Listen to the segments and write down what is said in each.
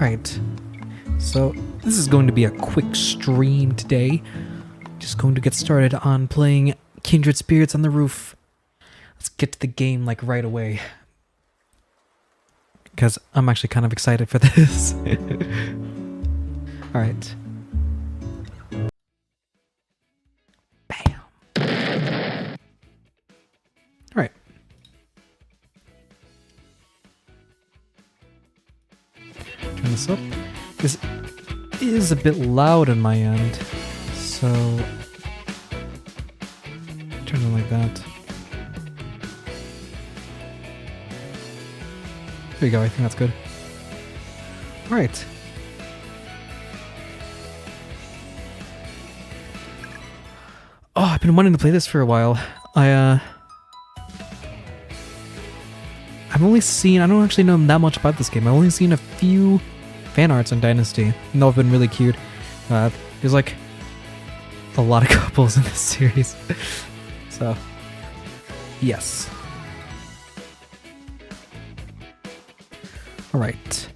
Alright, so this is going to be a quick stream today. Just going to get started on playing Kindred Spirits on the Roof. Let's get to the game like right away. Because I'm actually kind of excited for this. Alright. Bam. Alright. Turn this up. This is a bit loud on my end, so turn it like that. There you go, I think that's good. Alright. Oh, I've been wanting to play this for a while. I've only seen, I don't actually know that much about this game. I've only seen a few fan arts on Dynasty, and they've been really cute. There's like a lot of couples in this series. So, yes. Alright.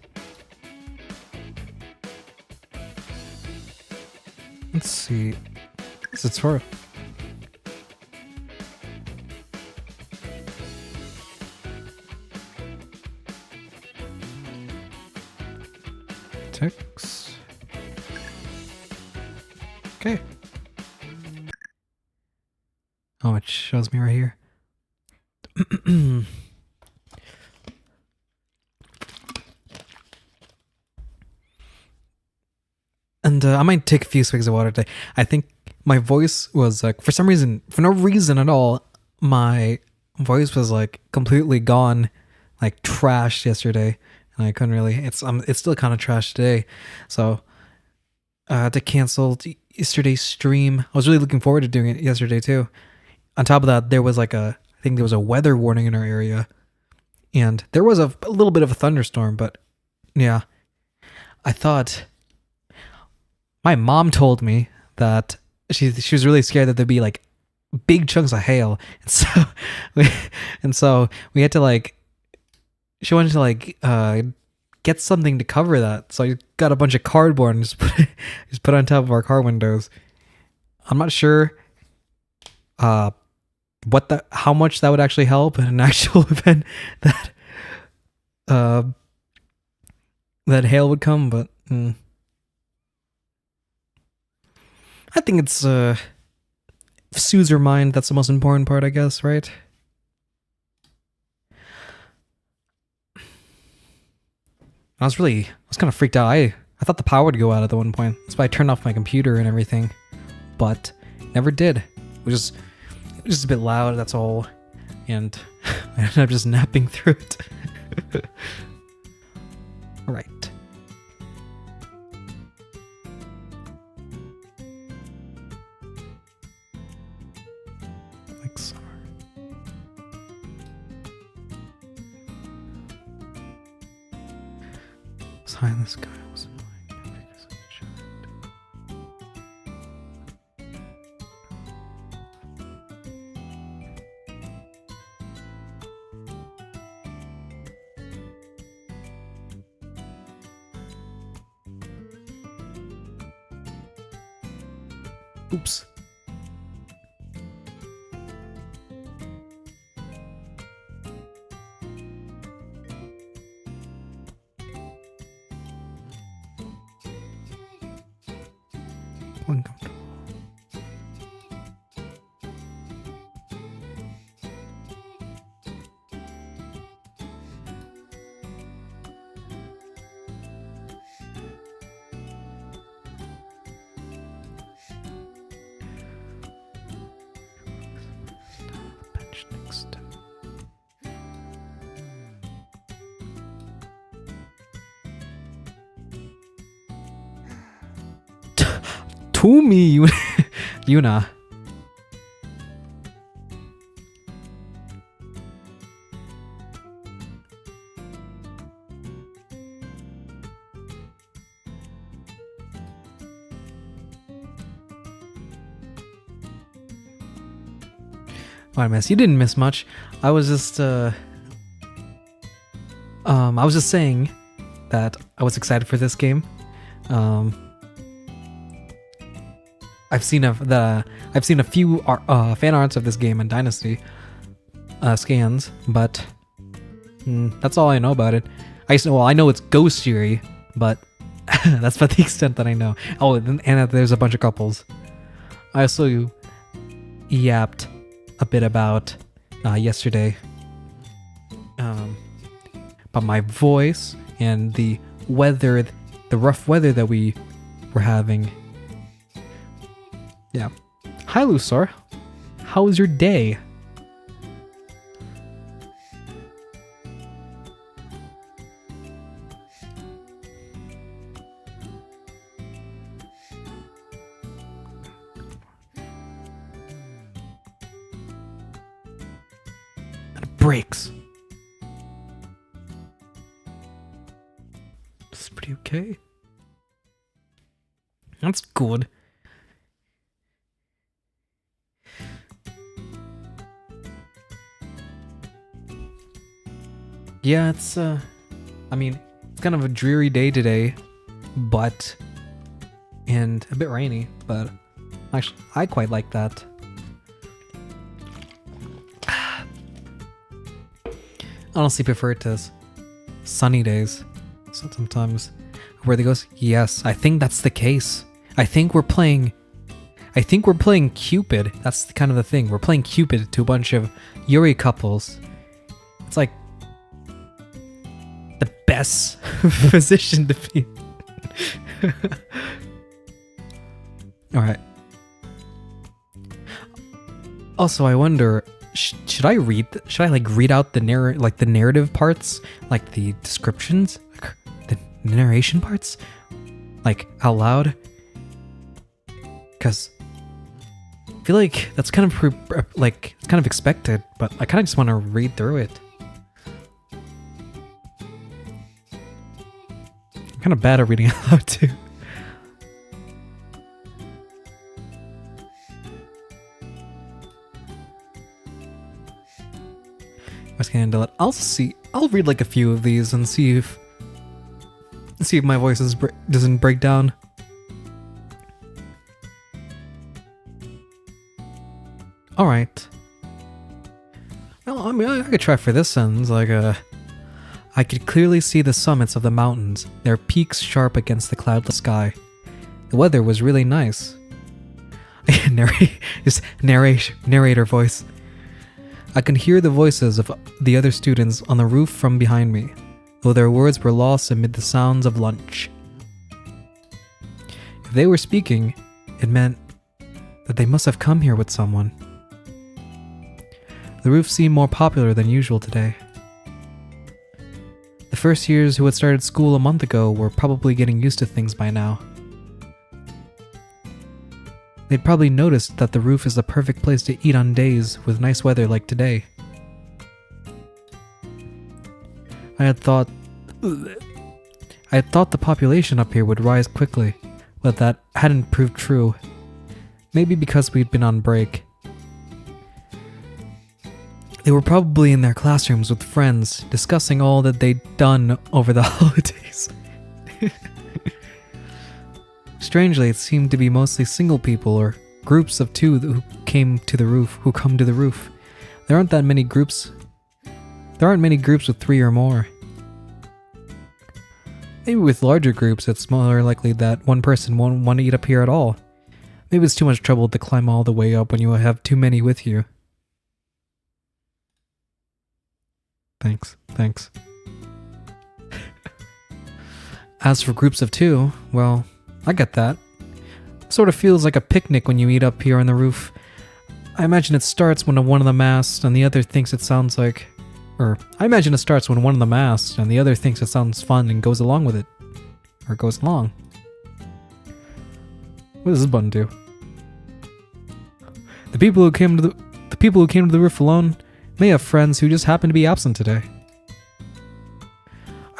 Let's see. What's it for? Text. Okay. Oh, it shows me right here. And I might take a few swigs of water today. I think my voice was like, for some reason, for no reason at all, my voice was like completely gone, like trashed yesterday. And I couldn't really, it's still kind of trash today. So I had to cancel yesterday's stream. I was really looking forward to doing it yesterday too. On top of that, there was like I think there was a weather warning in our area. And there was a little bit of a thunderstorm, but yeah. I thought, my mom told me that she was really scared that there'd be like big chunks of hail. And so we had to like, she wanted to like get something to cover that. So I got a bunch of cardboard and just put it on top of our car windows. I'm not sure how much that would actually help in an actual event that that hail would come, but I think it's soothes her mind. That's the most important part, I guess, right? I was kind of freaked out. I thought the power would go out at the one point. That's why I turned off my computer and everything, but never did. It was just a bit loud, that's all, and I ended up just napping through it. All right. Like summer. It's high in the sky. Was annoying. Oops. Uncomfortable. Bench next. To me, Yuna. What I miss? You didn't miss much. I was just saying that I was excited for this game. I've seen a few fan arts of this game and Dynasty scans, but that's all I know about it. I know it's Ghost Yuri, but that's about the extent that I know. Oh, and there's a bunch of couples. I also yapped a bit about yesterday, about my voice and the weather, the rough weather that we were having. Yeah. Hi, Lusor. How was your day? And it breaks. This is pretty okay. That's good. Yeah, it's I mean, it's kind of a dreary day today, and a bit rainy, but actually, I quite like that. I honestly prefer it to sunny days. So sometimes, where they goes, yes, I think that's the case. I think we're playing Cupid. That's kind of the thing. We're playing Cupid to a bunch of Yuri couples. It's like the best position to be. All right. Also, I wonder, should I read out the narrative parts, like the descriptions, the narration parts, like out loud? Because I feel like that's kind of it's kind of expected, but I kind of just want to read through it. I'm kind of bad at reading out loud too. I was gonna handle it. I'll read like a few of these and see if my voice doesn't break down. All right. Well, I mean, I could try for this sentence. Like, I could clearly see the summits of the mountains, their peaks sharp against the cloudless sky. The weather was really nice. Narrator voice. I can hear the voices of the other students on the roof from behind me, though their words were lost amid the sounds of lunch. If they were speaking, it meant that they must have come here with someone. The roof seemed more popular than usual today. The first years who had started school a month ago were probably getting used to things by now. They'd probably noticed that the roof is the perfect place to eat on days with nice weather like today. I had thought the population up here would rise quickly, but that hadn't proved true. Maybe because we'd been on break. They were probably in their classrooms with friends, discussing all that they'd done over the holidays. Strangely, it seemed to be mostly single people or groups of two who come to the roof. There aren't many groups with 3 or more. Maybe with larger groups, it's more likely that one person won't want to eat up here at all. Maybe it's too much trouble to climb all the way up when you have too many with you. Thanks. As for groups of 2, well, I get that. Sort of feels like a picnic when you eat up here on the roof. I imagine it starts when one of them asks and the other thinks it sounds like... I imagine it starts when one of them asks and the other thinks it sounds fun and goes along with it. Or goes along. What does this button do? The people who came to the roof alone may have friends who just happen to be absent today.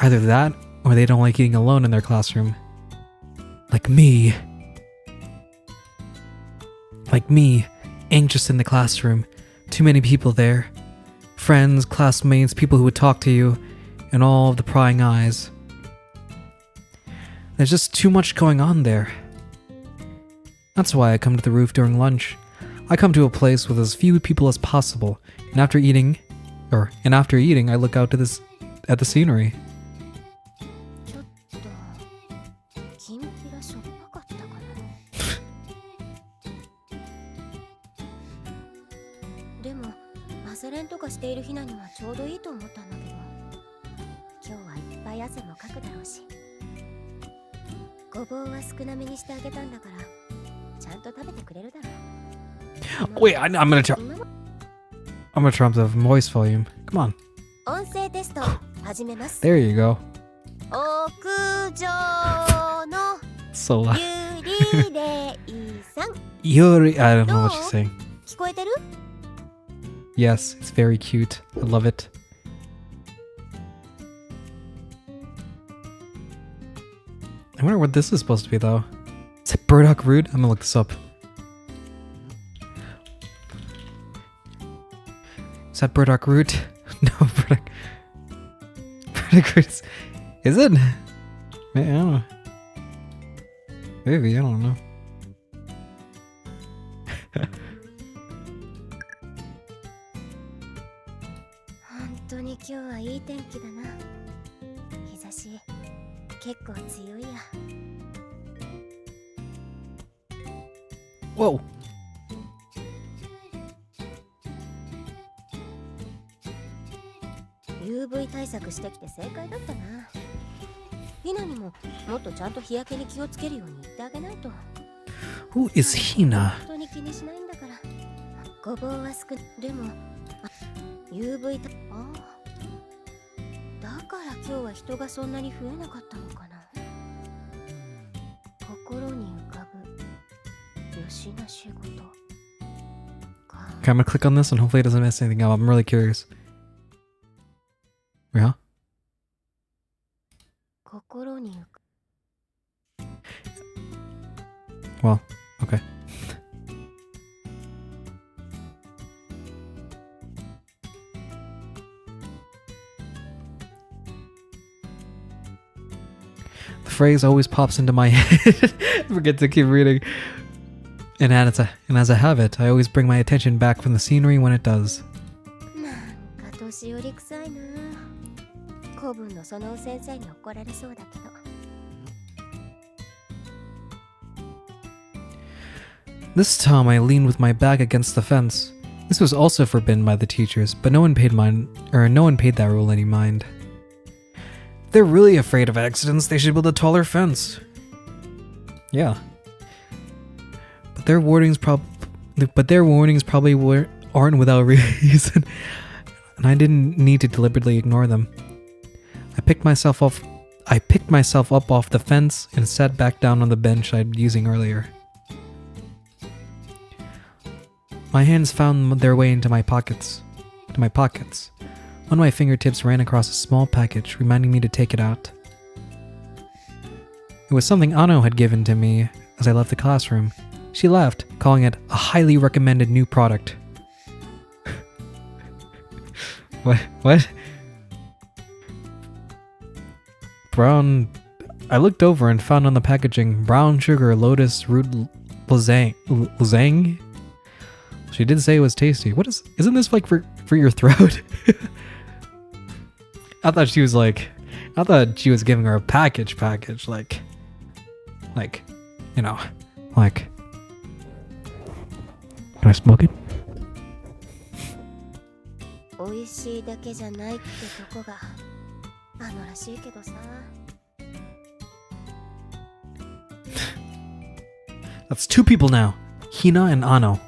Either that, or they don't like eating alone in their classroom. Like me, anxious in the classroom, too many people there. Friends, classmates, people who would talk to you, and all of the prying eyes. There's just too much going on there. That's why I come to the roof during lunch. I come to a place with as few people as possible, and after eating, I look out at the scenery. ちょっときんぴらしょっぱかったかな。でも朝練とかしているひなにはちょうどいいと思ったんだけど、今日はいっぱい汗もかくだろうし、ごぼうは少なめにしてあげたんだから、ちゃんと食べてくれるだろう。Wait, I'm gonna try up the voice volume. Come on. 音声テスト始めます。 There you go. 屋上の So loud. ゆりれいさん Yuri, I don't know what she's saying. 聞こえてる？ Yes, it's very cute. I love it. I wonder what this is supposed to be though. Is it burdock root? I'm gonna look this up. Is that burdock root? No, burdock root is it? I don't know. Maybe, I don't know. 本当に今日はいい天気だな。日差し結構強いや。 Whoa. UV 対策してきて正解だったな。ひなにももっとちゃんと日焼けに気をつけるように言ってあげないと。 Who is Hina? 本当に気にしないんだから。ごぼうは少ない。でも UV 対だから今日は人がそんなに増えなかったのかな。心に浮かぶよしな仕事か。 Okay, I'm gonna click on this and hopefully it doesn't mess anything up. I'm really curious. Yeah? 心に浮か Well, okay. The phrase always pops into my head. I forget to keep reading. And as a habit, I always bring my attention back from the scenery when it does. なんか年寄り臭いな。古文のその先生に怒られそうだけど。 This time I leaned with my back against the fence. This was also forbidden by the teachers, but no one paid that rule any mind. If they're really afraid of accidents, they should build a taller fence. Yeah. But their warnings probably aren't without reason, and I didn't need to deliberately ignore them. I picked myself up off the fence and sat back down on the bench I'd been using earlier. My hands found their way into my pockets. One of my fingertips ran across a small package, reminding me to take it out. It was something Ano had given to me as I left the classroom. She laughed, calling it a highly recommended new product. What? Brown... I looked over and found on the packaging brown sugar lotus root lasang? She did say it was tasty. Isn't this like for your throat? I thought she was giving her a package, like, you know, like, can I smoke it? 美味しいだけじゃないってとこがあのらしいけどさ。 That's two people now. Hina and Ano.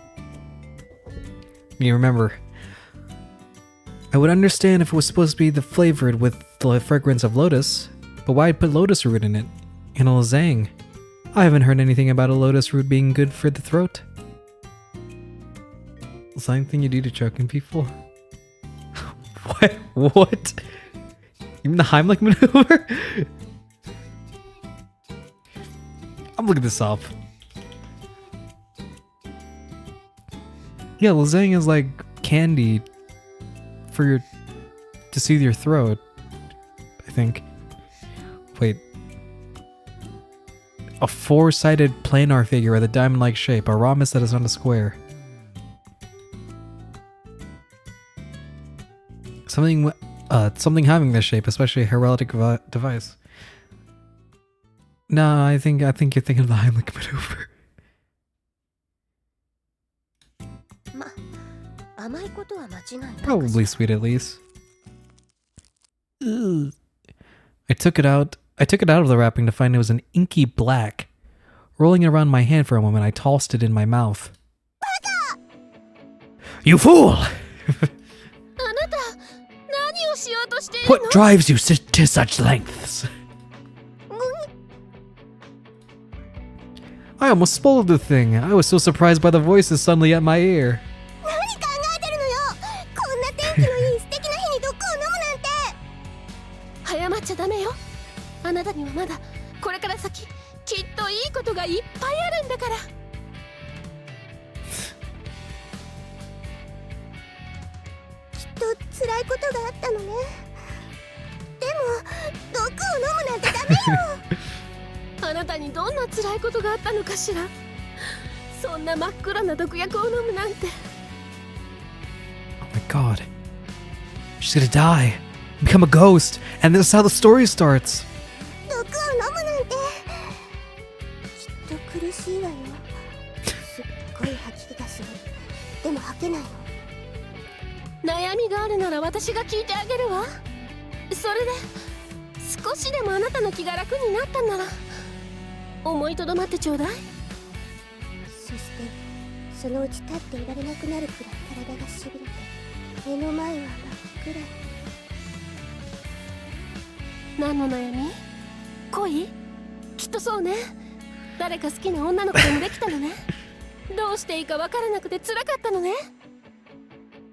You remember, I would understand if it was supposed to be flavored with the fragrance of lotus, but why put lotus root in it? In a lasang? I haven't heard anything about a lotus root being good for the throat. Same thing you do to choking people? What? Even the Heimlich maneuver? I'm looking this up. Yeah, lasang is like candy to soothe your throat, I think. Wait. a four-sided planar figure with a diamond-like shape, a rhombus that is not a square. Something having this shape, especially a heraldic device. No, I think you're thinking of the Heimlich maneuver. ま、甘いことは間違いないかしら。 Probably sweet at least. Ugh. I took it out of the wrapping to find it was an inky black. Rolling it around my hand for a moment, I tossed it in my mouth. You fool! What drives you to such lengths? I almost spoiled the thing. I was so surprised by the voices suddenly at my ear. 何考えてるのよ。こんな天気のいい素敵な日に毒を飲むなんて。早まっちゃダメよ。あなたにはまだこれから先きっといいことがいっぱいあるんだから。きっと辛いことがあったのね。でも毒を飲むなんてダメよ。あなたにどんな辛いことがあったのかしら。そんな真っ暗な毒薬を飲むなんて。 Oh my god. She's gonna die. Become a ghost. And this is how the story starts. 毒を飲むなんてきっと苦しいわよ。すっごい吐き気がする。でも吐けないの。悩みがあるなら私が聞いてあげるわ。それで少しでもあなたの気が楽になったなら思いとどまってちょうだい。そしてそのうち立っていられなくなるくらい体がしびれて目の前は真っ暗。何の悩み？恋？きっとそうね。誰か好きな女の子でもできたのね。どうしていいか分からなくて辛かったのね。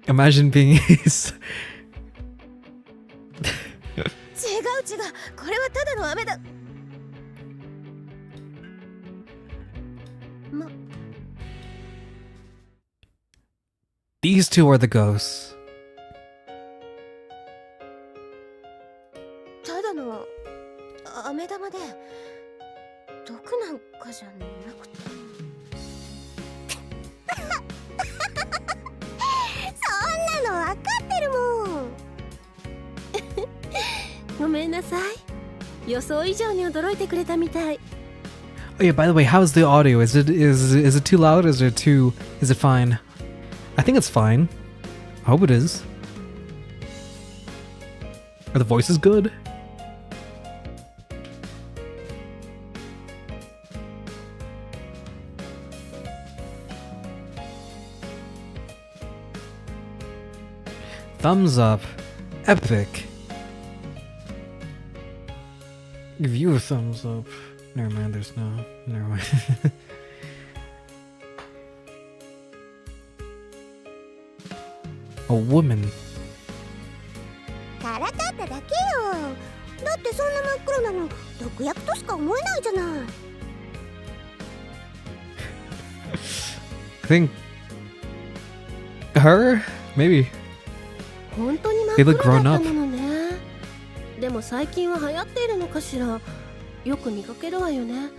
Imagine being his. 違う、これはただの雨だ。These two are the ghosts. ただの飴玉で毒なんかじゃなくて。そんなの分かってるもん。ごめんなさい。予想以上に驚いてくれたみたい。 Oh yeah, by the way, how's the audio? Is it too loud? Is it fine? I think it's fine. I hope it is. Are the voices good? Thumbs up. Epic. Give you a thumbs up. Never mind, there's no. Never mind. A woman. からかっただけよ。だってそんな真っ黒なの毒薬としか思えないじゃない。I think her? Maybe. 本当に真っ They 黒 look だ grown った up. ものね。でも最近は流行っているのかしら。よく見かけるわよね。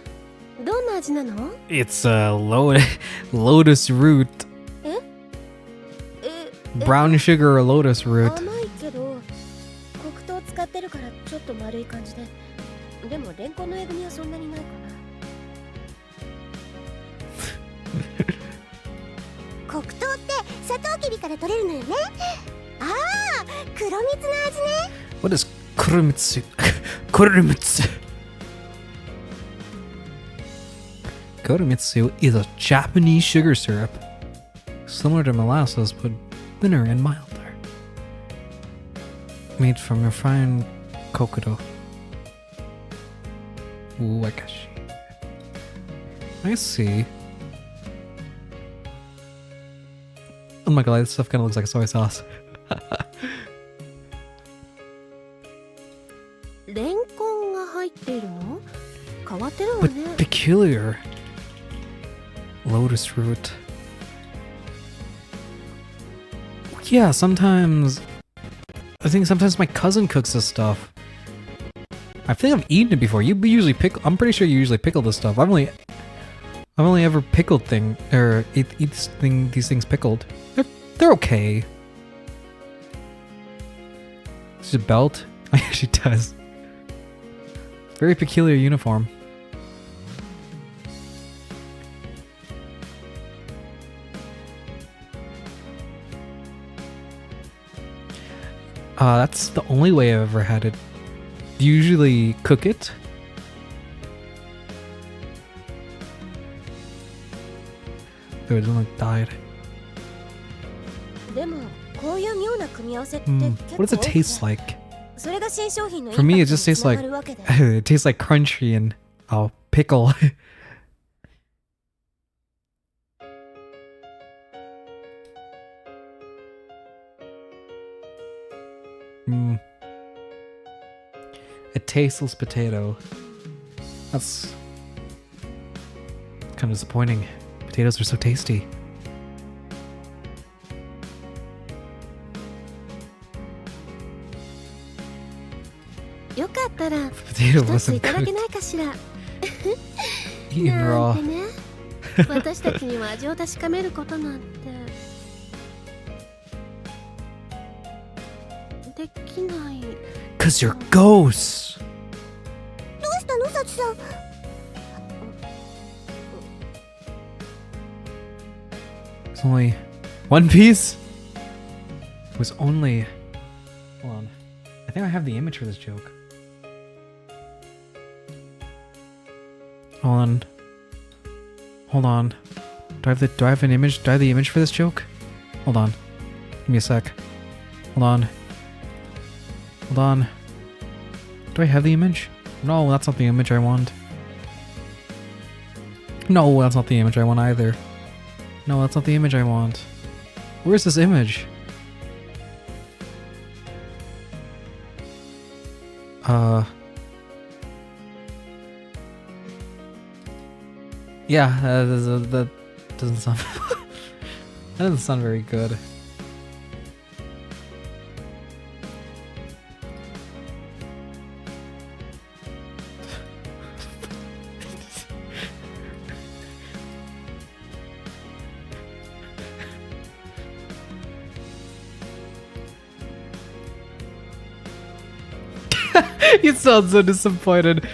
どんな味なの？ It's a lotus root. え Brown sugar or lotus root. 甘いけど黒糖使ってるからちょっと丸い感じで。でもレンコンのえぐみはそんなにないかな。黒糖ってサトウキビから取れるのよね。ああ、黒蜜の味ね。 What is kurumitsu? Kurumitsu. Kurumitsu is a Japanese sugar syrup, similar to molasses but thinner and milder, made from refined cocoa. Wakashi. I see. Oh my god, this stuff kind of looks like soy sauce. レンコンが入っているの？変わってるわ But ね。 peculiar. Lotus root. Yeah, sometimes. I think sometimes my cousin cooks this stuff. I think I've eaten it before. You usually pickle. I'm pretty sure you usually pickle this stuff. I've only ever pickled thing or eat these things pickled. They're okay. It's a belt. It actually does. Very peculiar uniform. That's the only way I've ever had it. Do you usually cook it? Dude, it almost died. What does it taste like? For me, it just tastes like it tastes like crunchy and pickle. A tasteless potato. That's kind of disappointing. Potatoes are so tasty. Potato wasn't good. Eaten raw. Cause you're ghosts. It's only one piece. It was only. Hold on. I think I have the image for this joke. Hold on. Do I have an image? Do I have the image for this joke? Hold on. Give me a sec. Hold on. Do I have the image? No, that's not the image I want. No, that's not the image I want either. No, that's not the image I want. Where's this image? Yeah, that doesn't sound that doesn't sound very good. You sound so disappointed.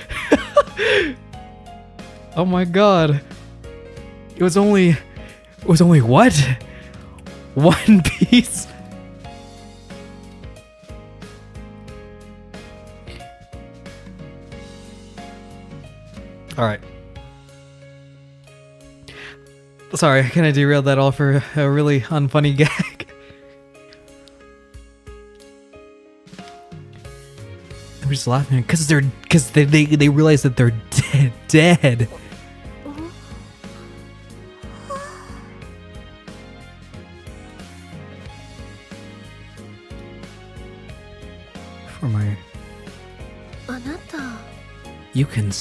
Oh my god. It was only what? One piece? Alright. Sorry, I kinda derailed that all for a really unfunny gag. I'm just laughing because they realize that they're dead. For my, you can.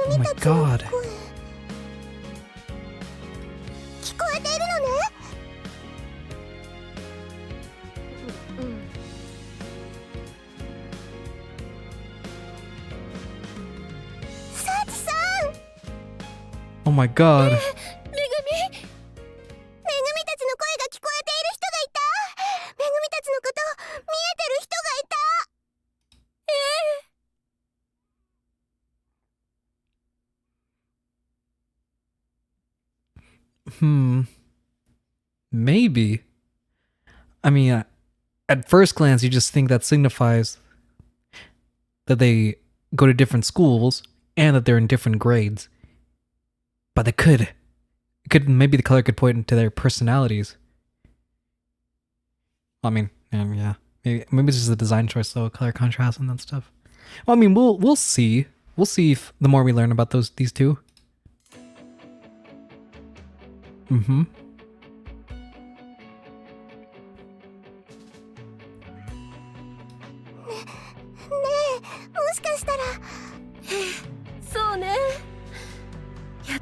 Oh my god. Oh my god. Maybe. I mean, at first glance, you just think that signifies that they go to different schools and that they're in different grades. But it could maybe the color could point to their personalities. I mean, yeah, maybe it's just a design choice, though, color contrast and that stuff. Well, I mean, we'll see. We'll see if the more we learn about these two.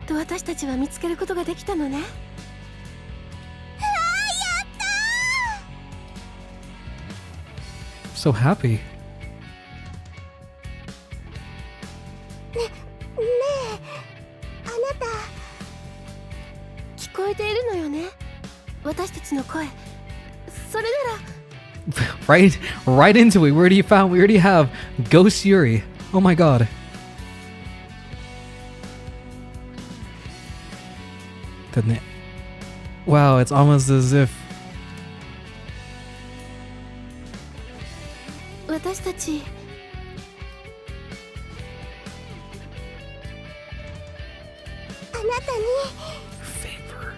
と私たちは見つけることができたのね。So happy. あなた聞こえているのよね、私たちの声。それなら right into it. We already have Ghost Yuri. Oh my god. Wow, it's almost as if 私たちあなたに favor.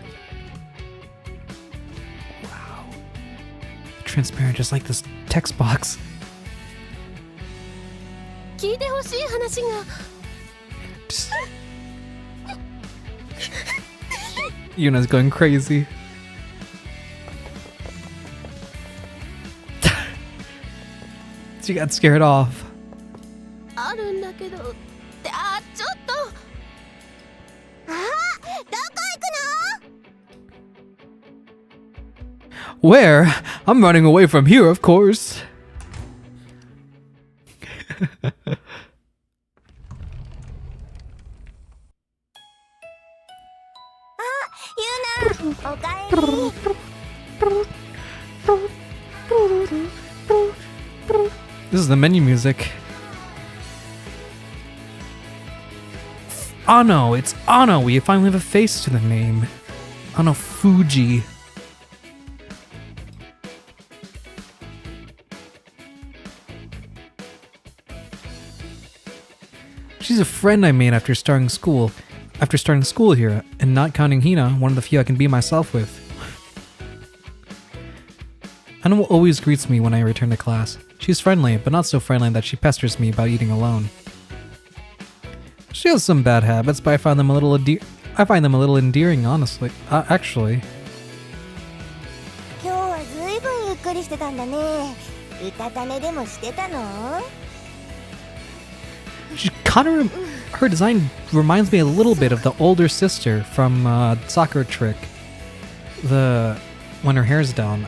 Wow. Transparent, just like this text box. 聞いてほしい話が。Just... Yuna's going crazy. She got scared off. あるんだけど。ちょっと。どこ行くの？ Where? I'm running away from here, of course. ユナ、おかえり。This is the menu music. Ano, it's Ano. We finally have a face to the name. Ano Fuji. She's a friend I made after starting school here, and not counting Hina, one of the few I can be myself with. Anna always greets me when I return to class. She's friendly, but not so friendly that she pesters me about eating alone. She has some bad habits, but I find them a little endearing, honestly. Actually. 今日はずいぶんゆっくりしてたんだね。うたた寝でもしてたの？ She her design reminds me a little bit of the older sister from Soccer Trick. When her hair's down.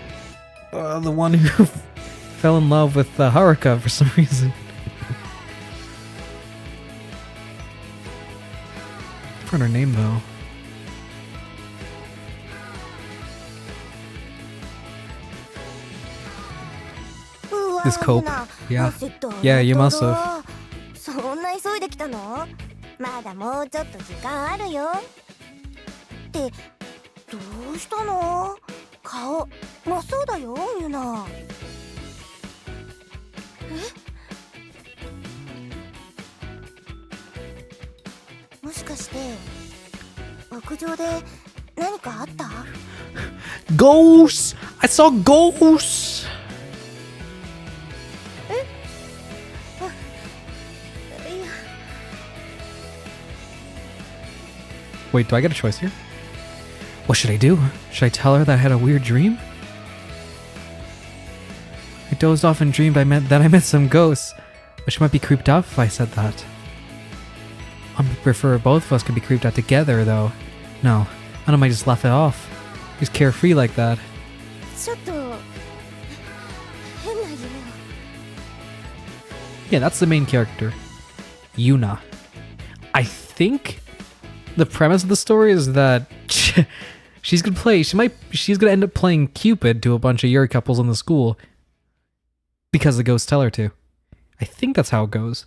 The one who fell in love with Haruka for some reason. I forgot her name though. This cope. Yeah. Yeah, you must have. そんな急いできたの？まだもうちょっと時間あるよ。ってどうしたの？顔真っ青だよ、ユナ。もしかして屋上で何かあった？ Ghosts! I saw ghosts! Wait, do I get a choice here? What should I do? Should I tell her that I had a weird dream? I dozed off and dreamed I met some ghosts, but she might be creeped out if I said that. I prefer both of us could be creeped out together, though. No, I might just laugh it off. Just carefree like that. ちょっと変な夢を。 Yeah, that's the main character, Yuna. I think the premise of the story is that she's gonna end up playing Cupid to a bunch of Yuri couples in the school because the ghosts tell her to. I think that's how it goes.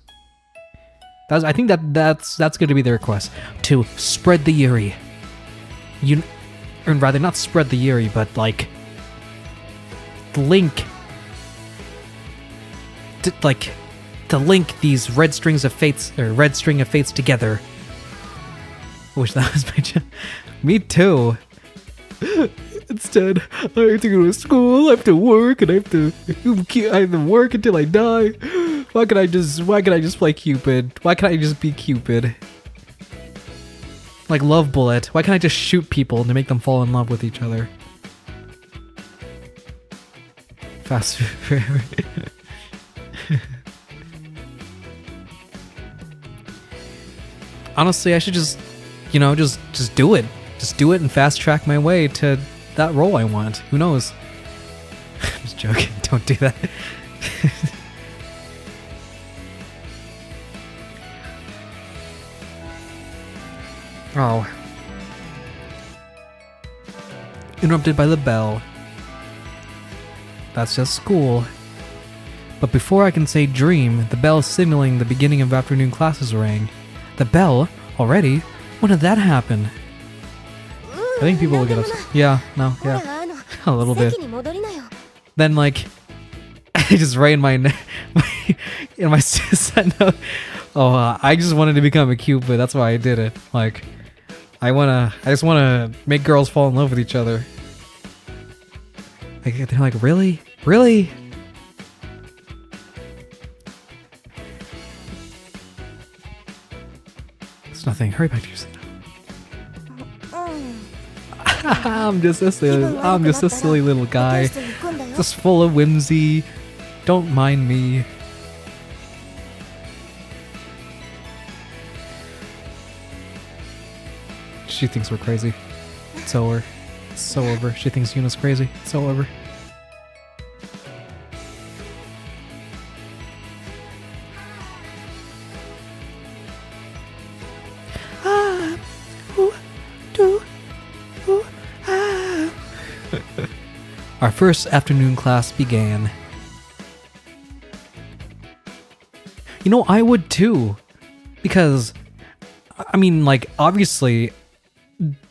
I think that's going to be the request, to spread the Yuri. Or rather, not spread the Yuri, but like link these red string of fates together. I wish that was my job. Me too. Instead, I have to go to school, I have to work, and I have to work until I die. Why can I just play Cupid? Why can't I just be Cupid? Like Love Bullet. Why can't I just shoot people to make them fall in love with each other? Fast forever. Honestly, I should just you know, just do it. Just do it and fast track my way to that role I want. Who knows? I'm just joking. Don't do that. Oh. Interrupted by the bell. That's just school. But before I can say dream, the bell signaling the beginning of afternoon classes rang. The bell? Already? When did that happen? I think people will get us. Yeah, no, yeah. A little bit. Then, like, I just write in my set note, oh, I just wanted to become a cupid. That's why I did it. Like, I just wanna make girls fall in love with each other. Like, they're like, really? Really? It's nothing. Hurry back to your seat. I'm just a silly little guy. Just full of whimsy. Don't mind me. She thinks we're crazy. It's over. It's so over. She thinks Yuna's crazy. It's so over. Our first afternoon class began. You know, I would too. Because, I mean, like, obviously,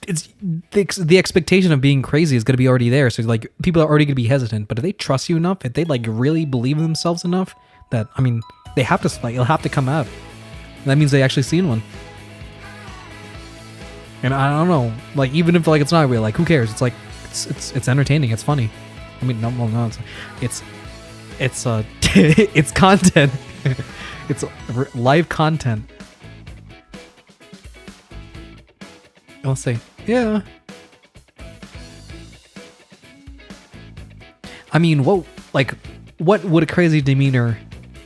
it's the expectation of being crazy is going to be already there. So, like, people are already going to be hesitant. But if they trust you enough, if they, like, really believe in themselves enough, that, I mean, they have to, like, it'll have to come out. And that means they actually seen one. And I don't know, like, even if, like, it's not real, like, who cares? It's like, it's entertaining. It's funny. I mean, no, well, no, it's it's content. It's live content. I'll say, yeah. I mean, what would a crazy demeanor?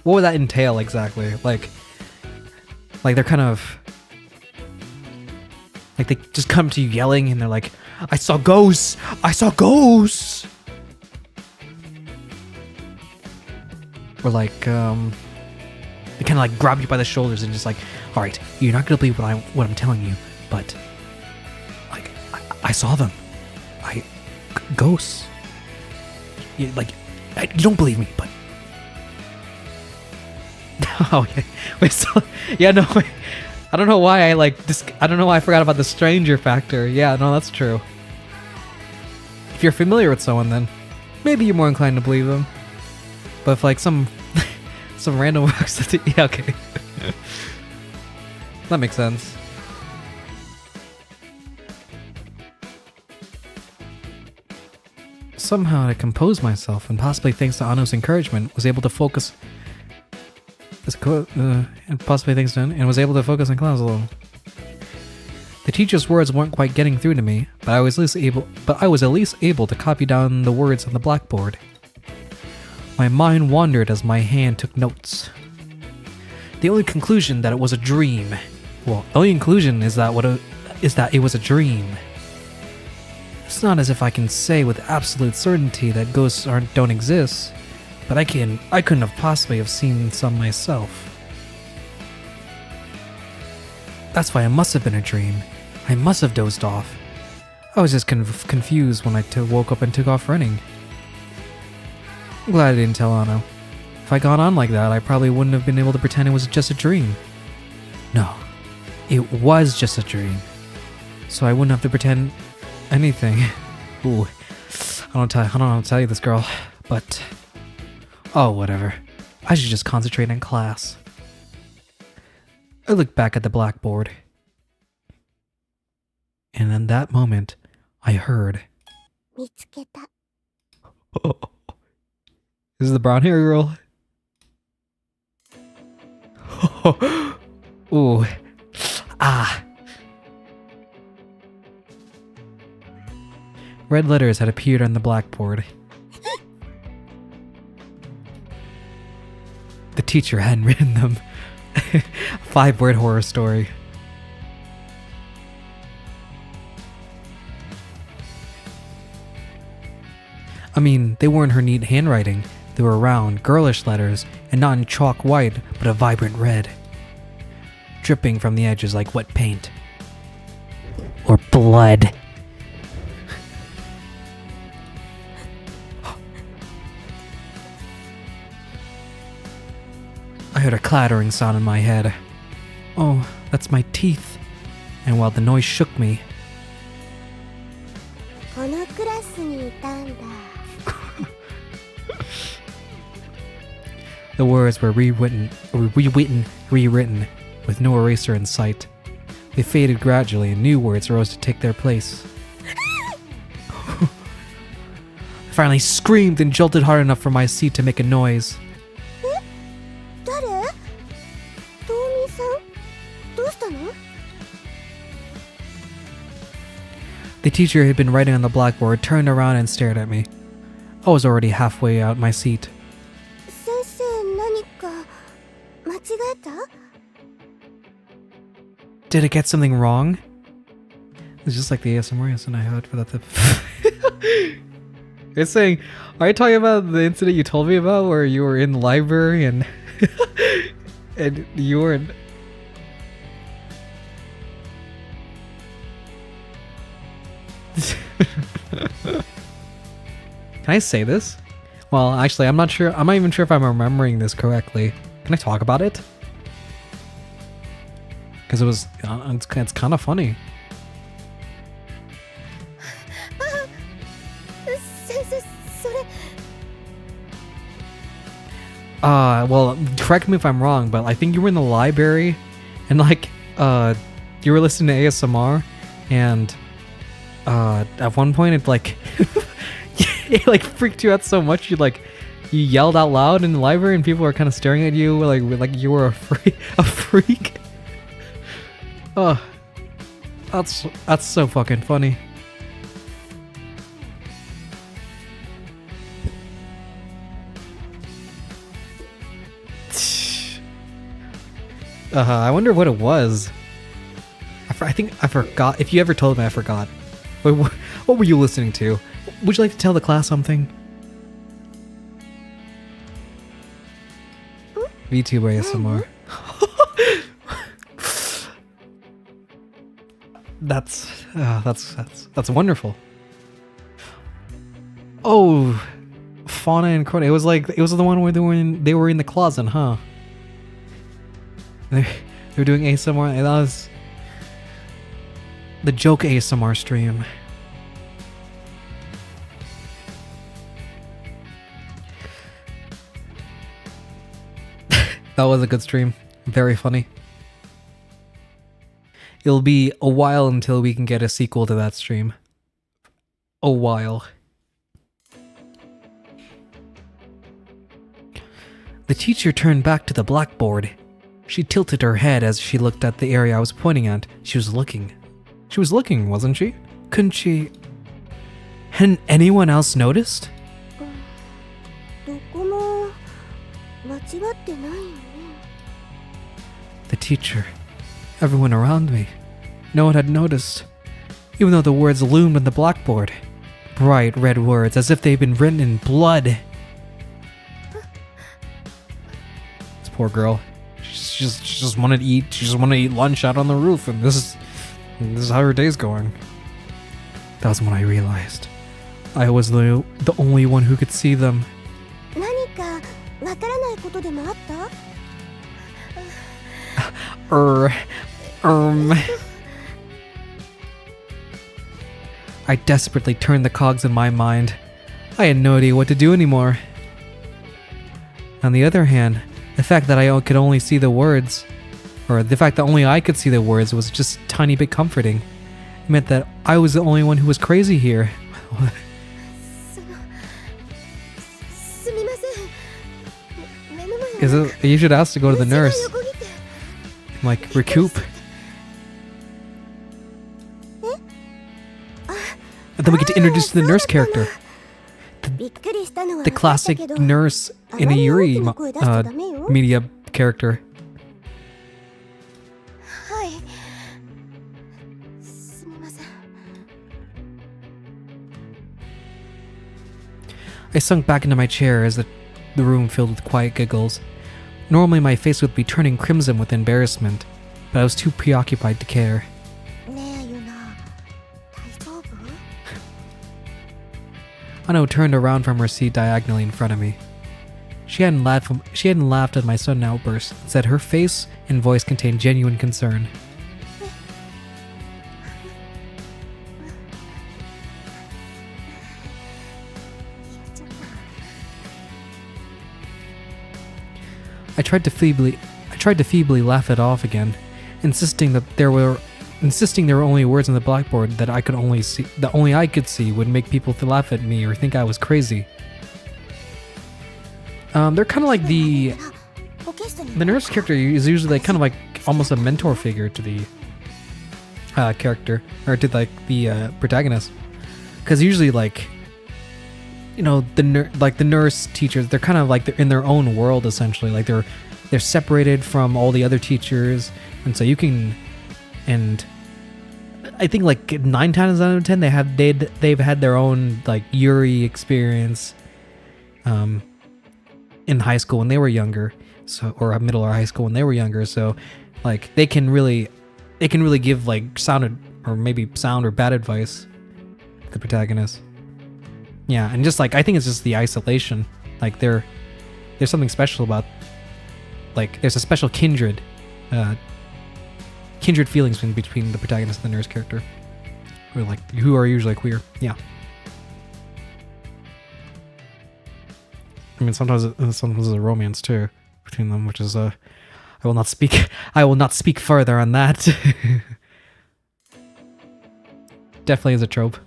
What would that entail exactly? Like they're kind of like they just come to you yelling, and they're like, I saw ghosts! I saw ghosts! Or like, they kind of like grab you by the shoulders and just like, all right, you're not gonna believe what I'm telling you, but like, I saw them. Ghosts. You don't believe me, but oh yeah, wait, so yeah, no, wait. I don't know why I don't know why I forgot about the stranger factor. Yeah, no, that's true. If you're familiar with someone, then maybe you're more inclined to believe them. But if like some random works, yeah, okay. That makes sense. Somehow I composed myself, and possibly thanks to Ano's encouragement, was able to focus. And possibly thanks to and was able to focus on class a little. The teacher's words weren't quite getting through to me, but I was at least able to copy down the words on the blackboard. My mind wandered as my hand took notes. The only conclusion that it was a dream. Well, the only conclusion is that it was a dream. It's not as if I can say with absolute certainty that ghosts don't exist, but I couldn't have possibly have seen some myself. That's why it must have been a dream. I must have dozed off. I was just confused when I woke up and took off running. I'm glad I didn't tell Ano. If I got on like that, I probably wouldn't have been able to pretend it was just a dream. No, it was just a dream. So I wouldn't have to pretend anything. Ooh, I don't know how to tell you this, girl, but oh, whatever. I should just concentrate on class. I looked back at the blackboard. And in that moment, I heard. Oh, this is the brown hair girl. Ooh. Ah. Red letters had appeared on the blackboard. The teacher hadn't written them. 5-word horror story. I mean, they weren't her neat handwriting. They were round, girlish letters, and not in chalk white, but a vibrant red, dripping from the edges like wet paint. Or blood. I heard a clattering sound in my head. Oh, that's my teeth. And while the noise shook me, このクラスにいたんだ。 the words were rewritten with no eraser in sight. They faded gradually and new words rose to take their place. I finally screamed and jolted hard enough for my seat to make a noise. 誰？トーミーさん？どうしたの？ The teacher who had been writing on the blackboard turned around and stared at me. I was already halfway out my seat. 先生、何か間違えた？ Did it get something wrong? It's just like the ASMR lesson I had for that. It's saying, are you talking about the incident you told me about where you were in the library and and you were in... Can I say this? Well, actually, I'm not sure. I'm not even sure if I'm remembering this correctly. Can I talk about it? Because it was, it's kind of funny. 先生、それ。 Well, correct me if I'm wrong, but I think you were in the library and like, you were listening to ASMR and, at one point it like, it like freaked you out so much you yelled out loud in the library and people were kind of staring at you like you were a freak. Oh, that's so fucking funny. I wonder what it was. I think I forgot. If you ever told me, I forgot. What were you listening to? Would you like to tell the class something? VTuber ASMR. That's wonderful. Oh, Fauna and Crota. It was the one where they were in the closet, huh? They were doing ASMR. And that was the joke ASMR stream. That was a good stream. Very funny. It'll be a while until we can get a sequel to that stream. A while. The teacher turned back to the blackboard. She tilted her head as she looked at the area I was pointing at. She was looking. She was looking, wasn't she? Couldn't she... Hadn't anyone else noticed? どこも間違ってないよね。 The teacher. Everyone around me. No one had noticed. Even though the words loomed on the blackboard. Bright red words, as if they'd been written in blood. This poor girl. She just wanted to eat. She just wanted to eat lunch out on the roof, and this is how her day's going. That was when I realized I was the only one who could see them. 何かわからないことでもあった？ I desperately turned the cogs in my mind. I had no idea what to do anymore. On the other hand, the fact that I could only see the words, or the fact that only I could see the words, was just a tiny bit comforting. It meant that I was the only one who was crazy here. すみません。目の前に Is it, you should ask to go to the 虫が nurse. 横切って Like, recoup. And then we get to introduce the nurse character. びっくりしたのは The 分かった classic けど nurse in a あまり大 Yuri きな声出しちゃダメよ。 media character. はい。すみません。I sunk back into my chair as the room filled with quiet giggles. Normally my face would be turning crimson with embarrassment, but I was too preoccupied to care. ねえユナ大丈夫？ Ano turned around from her seat diagonally in front of me. She hadn't laughed at my sudden outburst. Instead, her face and voice contained genuine concern. I tried to feebly laugh it off again, insisting there were only words on the blackboard that only I could see would make people laugh at me or think I was crazy. They're kind of like the nurse character is usually like kind of like almost a mentor figure to the character or to like the protagonist, because usually like the nurse teachers, they're kind of like they're in their own world essentially, like they're separated from all the other teachers, and so you can, and I think like 9 times out of 10 they've had their own like Yuri experience in high school when they were younger, so or middle or high school when they were younger, so like they can really give like sound or bad advice to the protagonist. Yeah, and just like I think it's just the isolation. Like there's something special about, like there's a special kindred feelings between the protagonist and the nurse character, who are usually queer. Yeah. I mean, sometimes there's a romance too between them, which is I will not speak further on that. Definitely is a trope.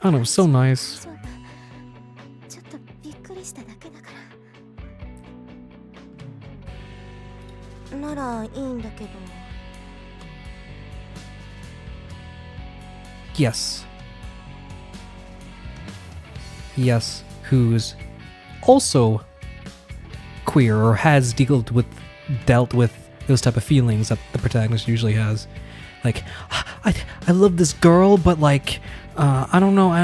Oh no, it was so nice. ちょっとびっくりしただけだから。ならいいんだけど。Yes. Yes, who's also queer or has dealt with those type of feelings that the protagonist usually has. Like, I love this girl, but like, I don't know. I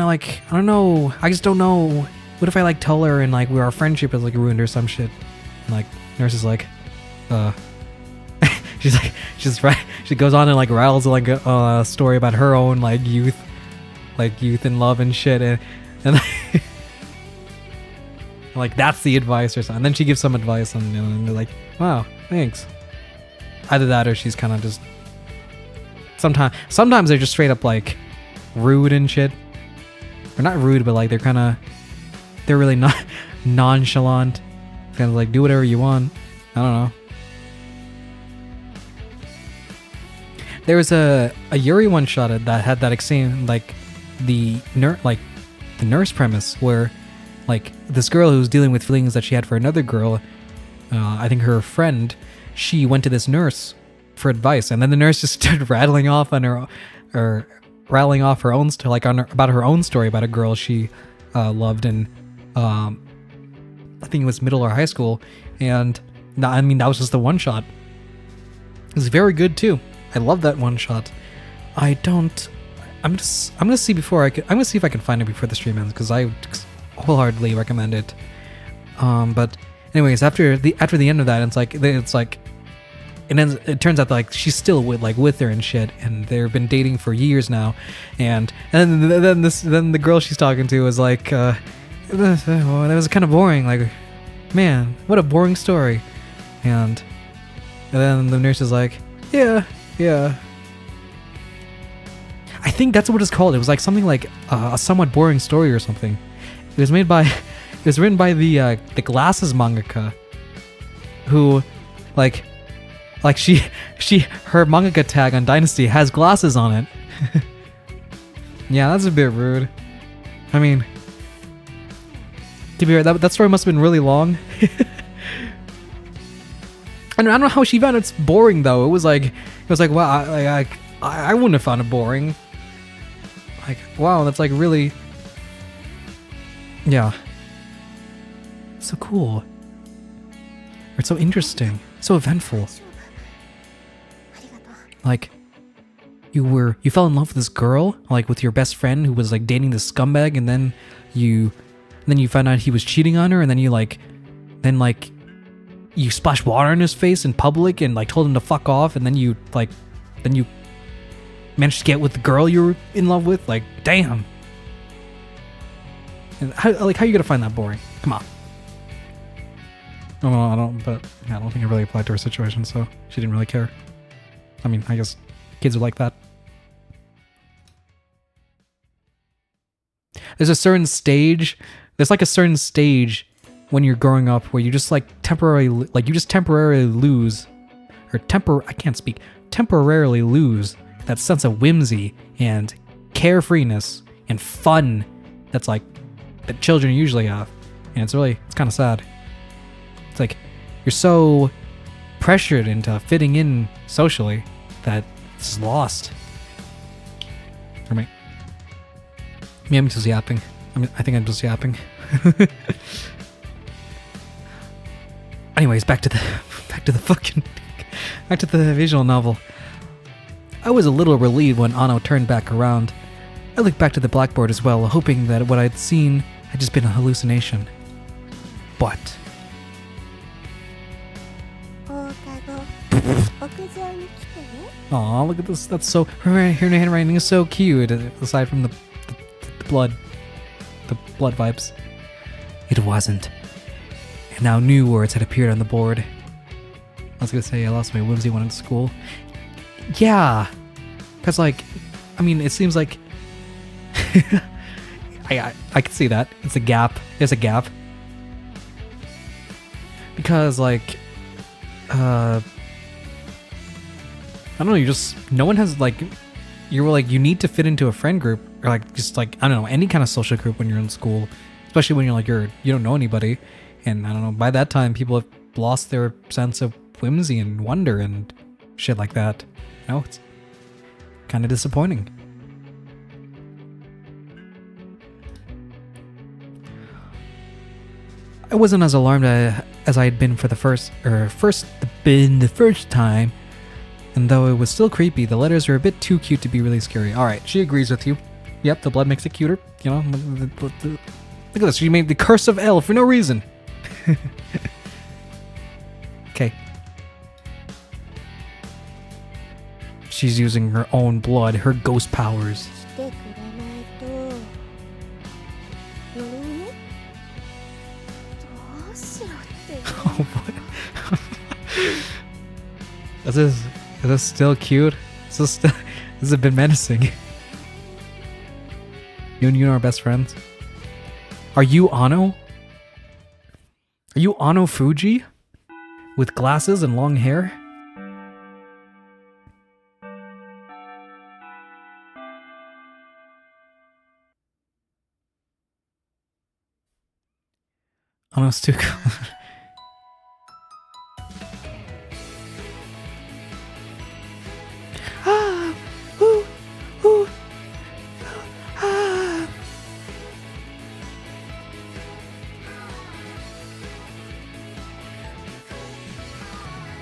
don't know. I just don't know. What if I like tell her and like our friendship is like ruined or some shit? And, like, nurse is like, she goes on and like rattles like a story about her own like youth and love and shit, and like that's the advice or something. And then she gives some advice and they're like, wow, thanks. Either that or she's kind of just sometimes they're just straight up like rude and shit, or not rude, but like they're really not nonchalant, kind of like do whatever you want. I don't know. There was a Yuri one shot that had that same like the nurse premise where like this girl who's dealing with feelings that she had for another girl, I think her friend, she went to this nurse for advice, and then the nurse just started rattling off her own story, like about her own story about a girl she loved in I think it was middle or high school, and I mean that was just the one shot. It was very good too. I love that one shot. I'm gonna see if I can find it before the stream ends, because I wholeheartedly recommend it. But anyways, after the end of that, it turns out like she's still with her and shit, and they've been dating for years now, and then the girl she's talking to was like, well, that was kind of boring. Like, man, what a boring story. And then the nurse is like, yeah. I think that's what it's called. It was like something like a somewhat boring story or something. It was written by the Glasses mangaka, who like her mangaka tag on Dynasty has glasses on it. Yeah, that's a bit rude. I mean, to be fair, that story must have been really long. I don't know how she found it boring though. It was like wow, I wouldn't have found it boring. Like, wow, that's like really, yeah, so cool. Or it's so interesting, so eventful. Like, you fell in love with this girl, like with your best friend who was like dating this scumbag, and then you found out he was cheating on her, and then you splashed water in his face in public and like told him to fuck off, and then you managed to get with the girl you were in love with. Like, damn. And how are you gonna find that boring? Come on. Oh, I don't think it really applied to her situation, so she didn't really care. I mean, I guess kids are like that. There's a certain stage when you're growing up where you just like temporarily lose that sense of whimsy and carefreeness and fun that's like that children usually have. And it's kind of sad. It's like you're so pressured into fitting in socially that it's lost. For me. Yeah, I'm just yapping. I think I'm just yapping. Anyways, back to the visual novel. I was a little relieved when Anno turned back around. I looked back to the blackboard as well, hoping that what I'd seen had just been a hallucination. But... Aw, look at this. That's so... Her handwriting is so cute, aside from the blood vibes. It wasn't. And now new words had appeared on the board. I was gonna say I lost my whimsy when in school. Yeah. Because, like, I mean, it seems like... I can see that. It's a gap. There's a gap. Because, like... I don't know, no one has, like... You were like, you need to fit into a friend group. Or, like, just, like, I don't know, any kind of social group when you're in school. Especially when you're, like, you don't know anybody. And, I don't know, by that time, people have lost their sense of whimsy and wonder and shit like that. You know, it's kind of disappointing. I wasn't as alarmed as I had been for the first time, and though it was still creepy, the letters were a bit too cute to be really scary. Alright, she agrees with you. Yep, the blood makes it cuter. You know, look at this, she made the curse of L for no reason. Okay. She's using her own blood, her ghost powers. Oh, what? Is this still cute? Is this a bit menacing? You and you are best friends? Are you Anno? Are you Anno Fuji? With glasses and long hair? Anno's too cool.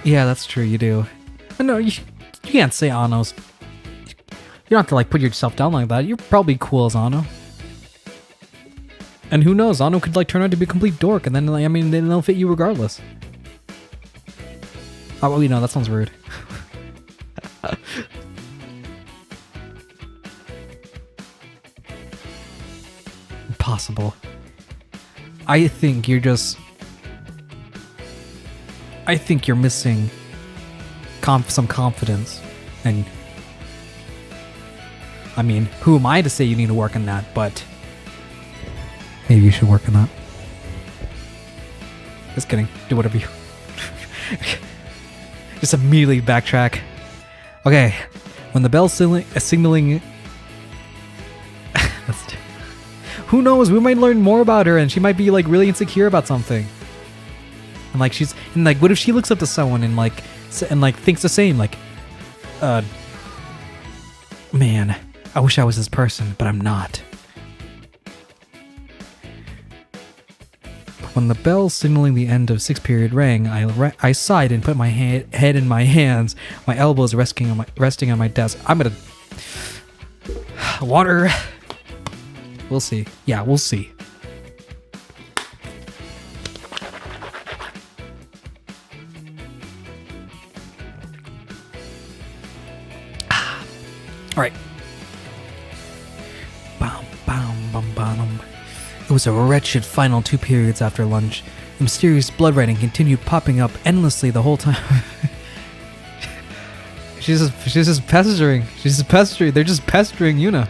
Yeah, that's true, you do. But no, you can't say Anno's... You don't have to, like, put yourself down like that. You're probably cool as Anno. And who knows, Anno could, like, turn out to be a complete dork, and then, like, I mean, then they'll fit you regardless. Oh, well, you know, that sounds rude. Impossible. I think you're missing some confidence. And I mean, who am I to say you need to work on that, but maybe you should work on that. Just kidding. Do whatever you... Just immediately backtrack. Okay. When the bell's signaling... Who knows? We might learn more about her and she might be, like, really insecure about something. And, like, what if she looks up to someone and, like, thinks the same, like, man, I wish I was this person, but I'm not. When the bell signaling the end of 6th period rang, I sighed and put my head in my hands, my elbows resting on my desk. I'm gonna Water. We'll see. Yeah, we'll see. All right. Bam, bam, bam, bam. It was a wretched final 2 periods after lunch. The mysterious blood writing continued popping up endlessly the whole time. She's just pestering. She's just pestering. They're just pestering Yuna.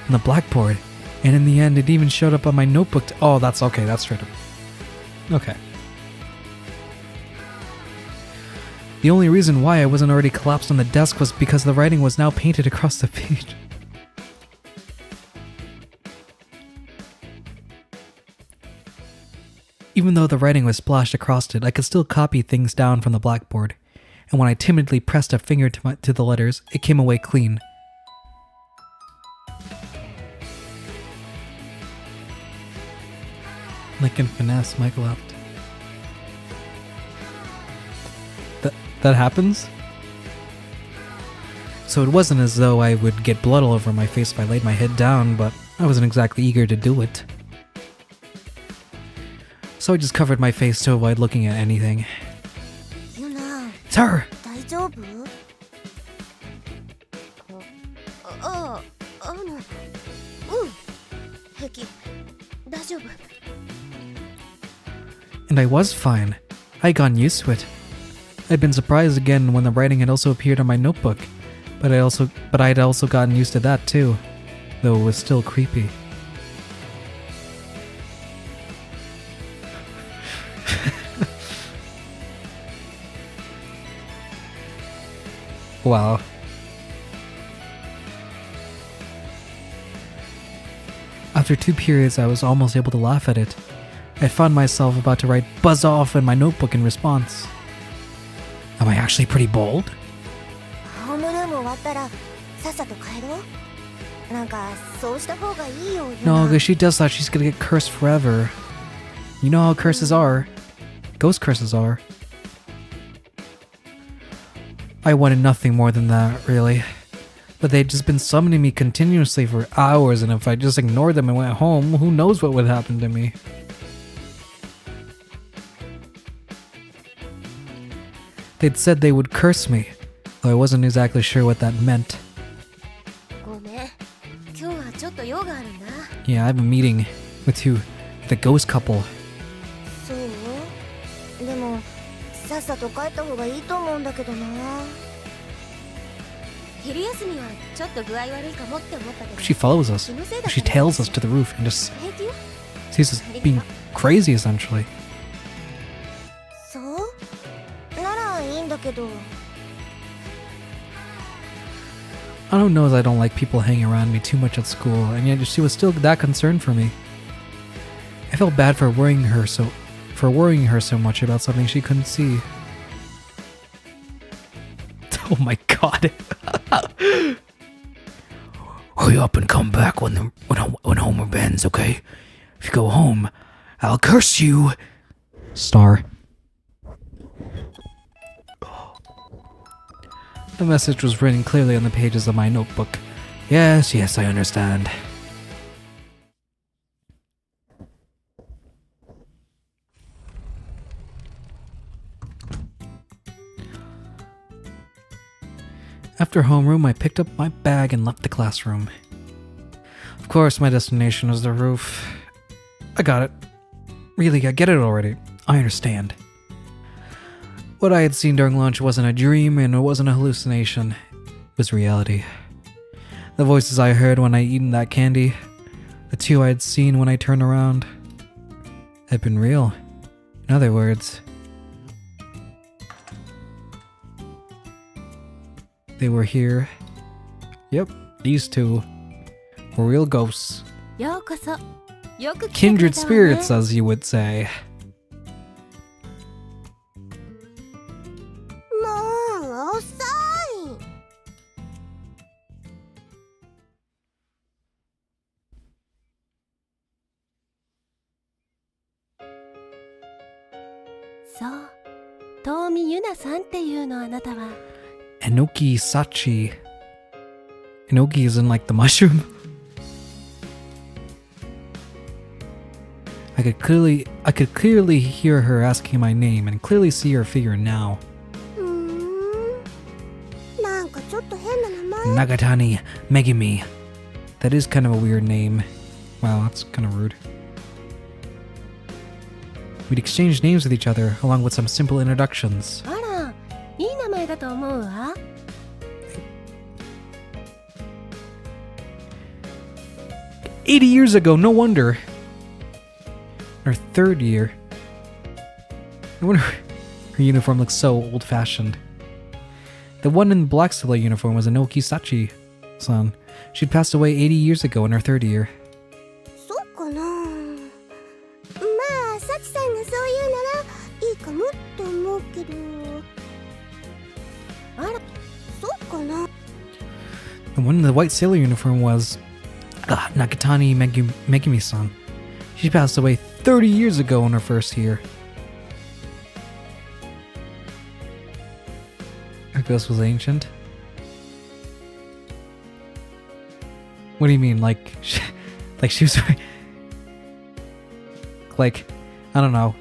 On the blackboard, and in the end, it even showed up on my notebook. Oh, that's okay. That's straight up. Okay. The only reason why I wasn't already collapsed on the desk was because the writing was now painted across the page. Even though the writing was splashed across it, I could still copy things down from the blackboard, and when I timidly pressed a finger to the letters, it came away clean. Like in Finesse, Mike laughed. That happens? So it wasn't as though I would get blood all over my face if I laid my head down, but I wasn't exactly eager to do it. So I just covered my face to avoid looking at anything. Yuna, It's her! 大丈夫？平気。大丈夫。And I was fine. I'd gotten used to it. I'd been surprised again when the writing had also appeared on my notebook, but I'd also gotten used to that too, though it was still creepy. Wow. After 2 periods, I was almost able to laugh at it. I found myself about to write "buzz off" in my notebook in response. Am I actually pretty bold? ホームルーム終わったらさっさと帰ろう。なんかそうした方がいいよ。No, because she does that, she's gonna get cursed forever. You know how curses are. Ghost curses are. I wanted nothing more than that, really. But they'd just been summoning me continuously for hours, and if I just ignored them and went home, who knows what would happen to me. They'd said they would curse me, though I wasn't exactly sure what that meant. ごめん。今日はちょっと用があるんだ。Yeah, I have a meeting with the ghost couple. そう？でもさっさと帰った方がいいと思うんだけどな。昼休みはちょっと具合悪いかもって思ったけど。She follows us. She tails us to the roof and just 平気よ。 sees us being crazy, essentially. そう？ならいいんだけど。I don't know as I don't like people hanging around me too much at school, and yet she was still that concerned for me. I felt bad for worrying her so much about something she couldn't see. Oh my god. Hurry up and come back when Homer bends, okay? If you go home, I'll curse you. Star. The message was written clearly on the pages of my notebook. Yes, I understand. After homeroom, I picked up my bag and left the classroom. Of course, my destination was the roof. I got it. Really, I get it already. I understand. What I had seen during lunch wasn't a dream and it wasn't a hallucination. It was reality. The voices I heard when I eaten that candy, the 2 I had seen when I turned around, had been real. In other words, they were here. Yep, these 2 were real ghosts. ようこそ。よく来てくれたわね。 Kindred spirits, as you would say. もう遅い。そう。遠見ゆなさんっていうのあなたは。Enoki Sachi. Enoki is in like the mushroom. I could clearly hear her asking my name and clearly see her figure now. なんかちょっと変な名前。 Nagatani Megumi. That is kind of a weird name. Wow, that's kind of rude. We'd exchange names with each other along with some simple introductions. あら、いい名前だと思うわ。80 years ago, no wonder. Her third year. No wonder her uniform looks so old-fashioned. The one in the black sailor uniform was Enoki Sachi-san. She'd passed away 80 years ago in her third year. そうかな。まあ、サチさんがそう言うならいいかもって思うけど。あら、そうかな。 The one in the white sailor uniform was Nakatani Megumi-san. She passed away 30 years ago in her first year. Her ghost was ancient. What do you mean? Like she was like, I don't know.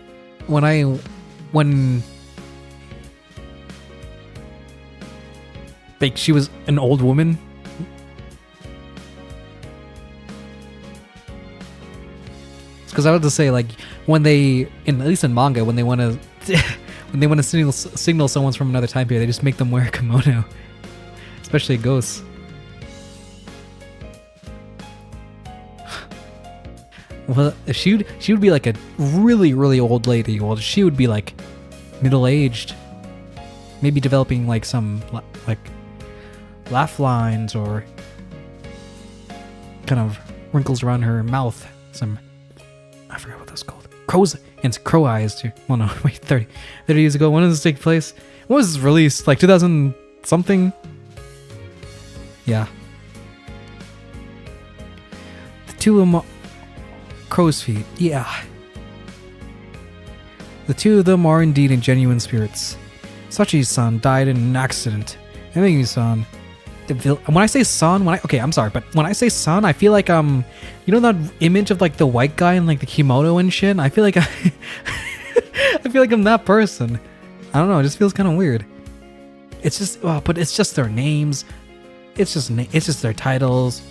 When like she was an old woman. Because I was to say, like, when they, at least in manga, when they want to signal someone's from another time period, they just make them wear a kimono, especially ghosts. Well, if she would be like a really, really old lady. Well, she would be like middle-aged, maybe developing like some like laugh lines or kind of wrinkles around her mouth. Some, I forgot what that's called. Crow eyes too. Well, no, wait, 30 years ago. When does this take place? When was this released? Like 2000 something? Yeah. The two of them, crow's feet. Yeah. The two of them are indeed in genuine spirits. Sachi-san died in an accident. Emegi-san, when I say son, I'm sorry, but when I say son, I feel like you know that image of like the white guy in like the kimono and shit. I feel like I feel like I'm that person. I don't know. It just feels kind of weird. It's just, but it's just their names. It's just their titles.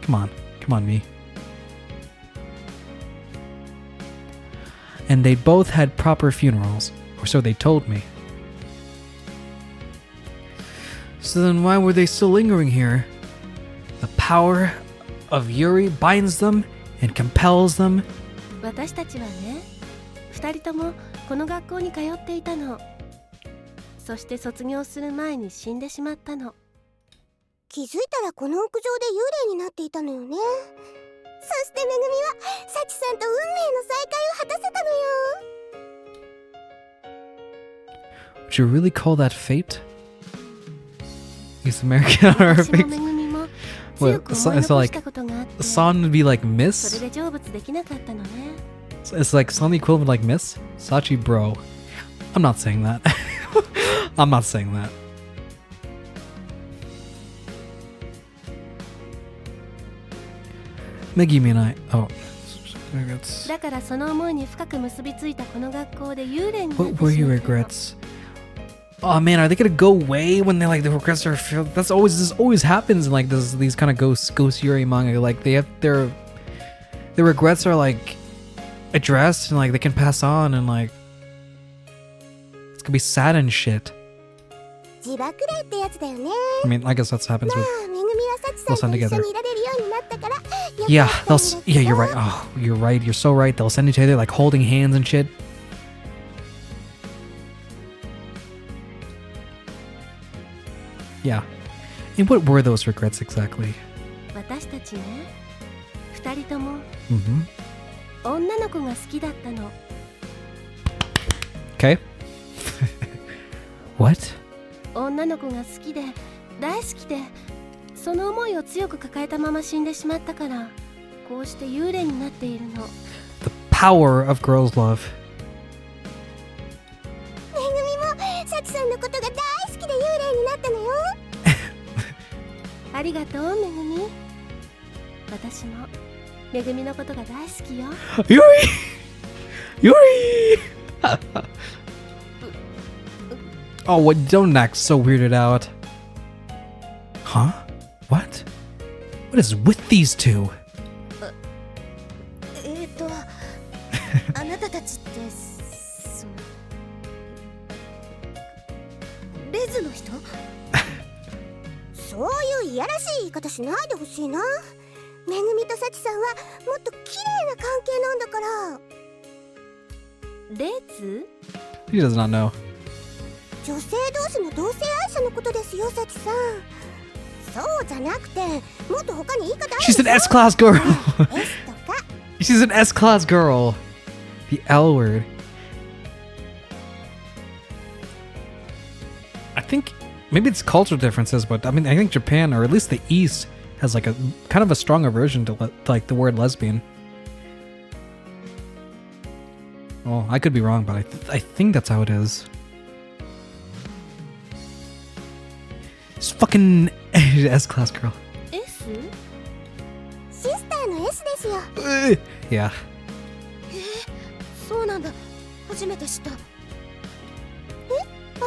Come on, me. And they both had proper funerals, or so they told me. So then why were they still lingering here? The power of Yuri binds them and compels them. 私たちはね、二人ともこの学校に通っていたの。そして卒業する前に死んでしまったの。気づいたらこの屋上で幽霊になっていたのよね。そしてめぐみはサチさんと運命の再会を果たせたのよ。 Would you really call that fate? He's American on her face. Well, so like, San would be like Miss? It's like San the equivalent like Miss? Sachi bro. I'm not saying that. I'm not saying that. Megumi and I... Oh. What were your regrets? Oh man, are they gonna go away when they like the regrets are filled? This always happens in like these kind of ghost Yuri manga. Like they have their regrets are like addressed and like they can pass on and like it's gonna be sad and shit. I mean, I guess that's happens with they'll send together. Yeah, you're right. Oh, you're right. You're so right. They'll send each other like holding hands and shit. Yeah. And what were those regrets exactly? Mm-hmm. Okay. What? 女の子が好きで大好きでその思いを強く抱えたまま死んでしまったからこうして幽霊になっているの。 The power of girls' love. めぐみもサチさんのことが大好きでよ。りがとうめぐみ。私もめぐみのことが大好きよ。Yuri! Yuri! Oh, what? Don't act so weirded out. Huh? What? What is with these two? あなたたちってそのレズの人？そういういやらしい言い方しないでほしいな。めぐみとサチさんはもっと綺麗な関係なんだから。レズ？ He does not know. 女性同士の同性愛者のことですよ、サチさん。そうじゃなくて、もっと他に言い方あるでしょ。 She's an S-class girl! S とか。She's an S-class girl! The L word. I think maybe it's cultural differences, but I mean, I think Japan, or at least the East, has like a kind of a strong aversion to like the word lesbian. Well, I could be wrong, but I think that's how it is. This fucking S-class girl. S？ シスターの S ですよ。Yeah. そうなんだ。初めて知った。あ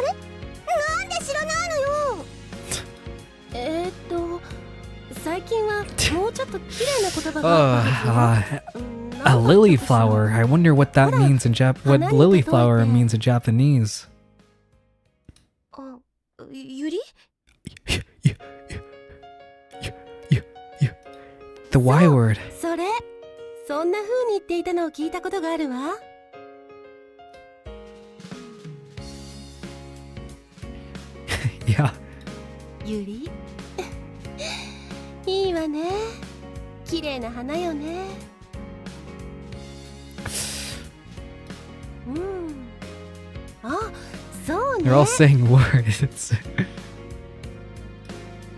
れ？なんで知らないのよ。最近はもうちょっと綺麗な言葉があったはずよ。A lily flower. I wonder what that means in what lily flower means in Japanese. あ、ゆり？ The Y word. そんな風に言っていたのを聞いたことがあるわ。Yeah. ゆりいいわね。綺麗な花よね。あ、そうね。 They're all saying words.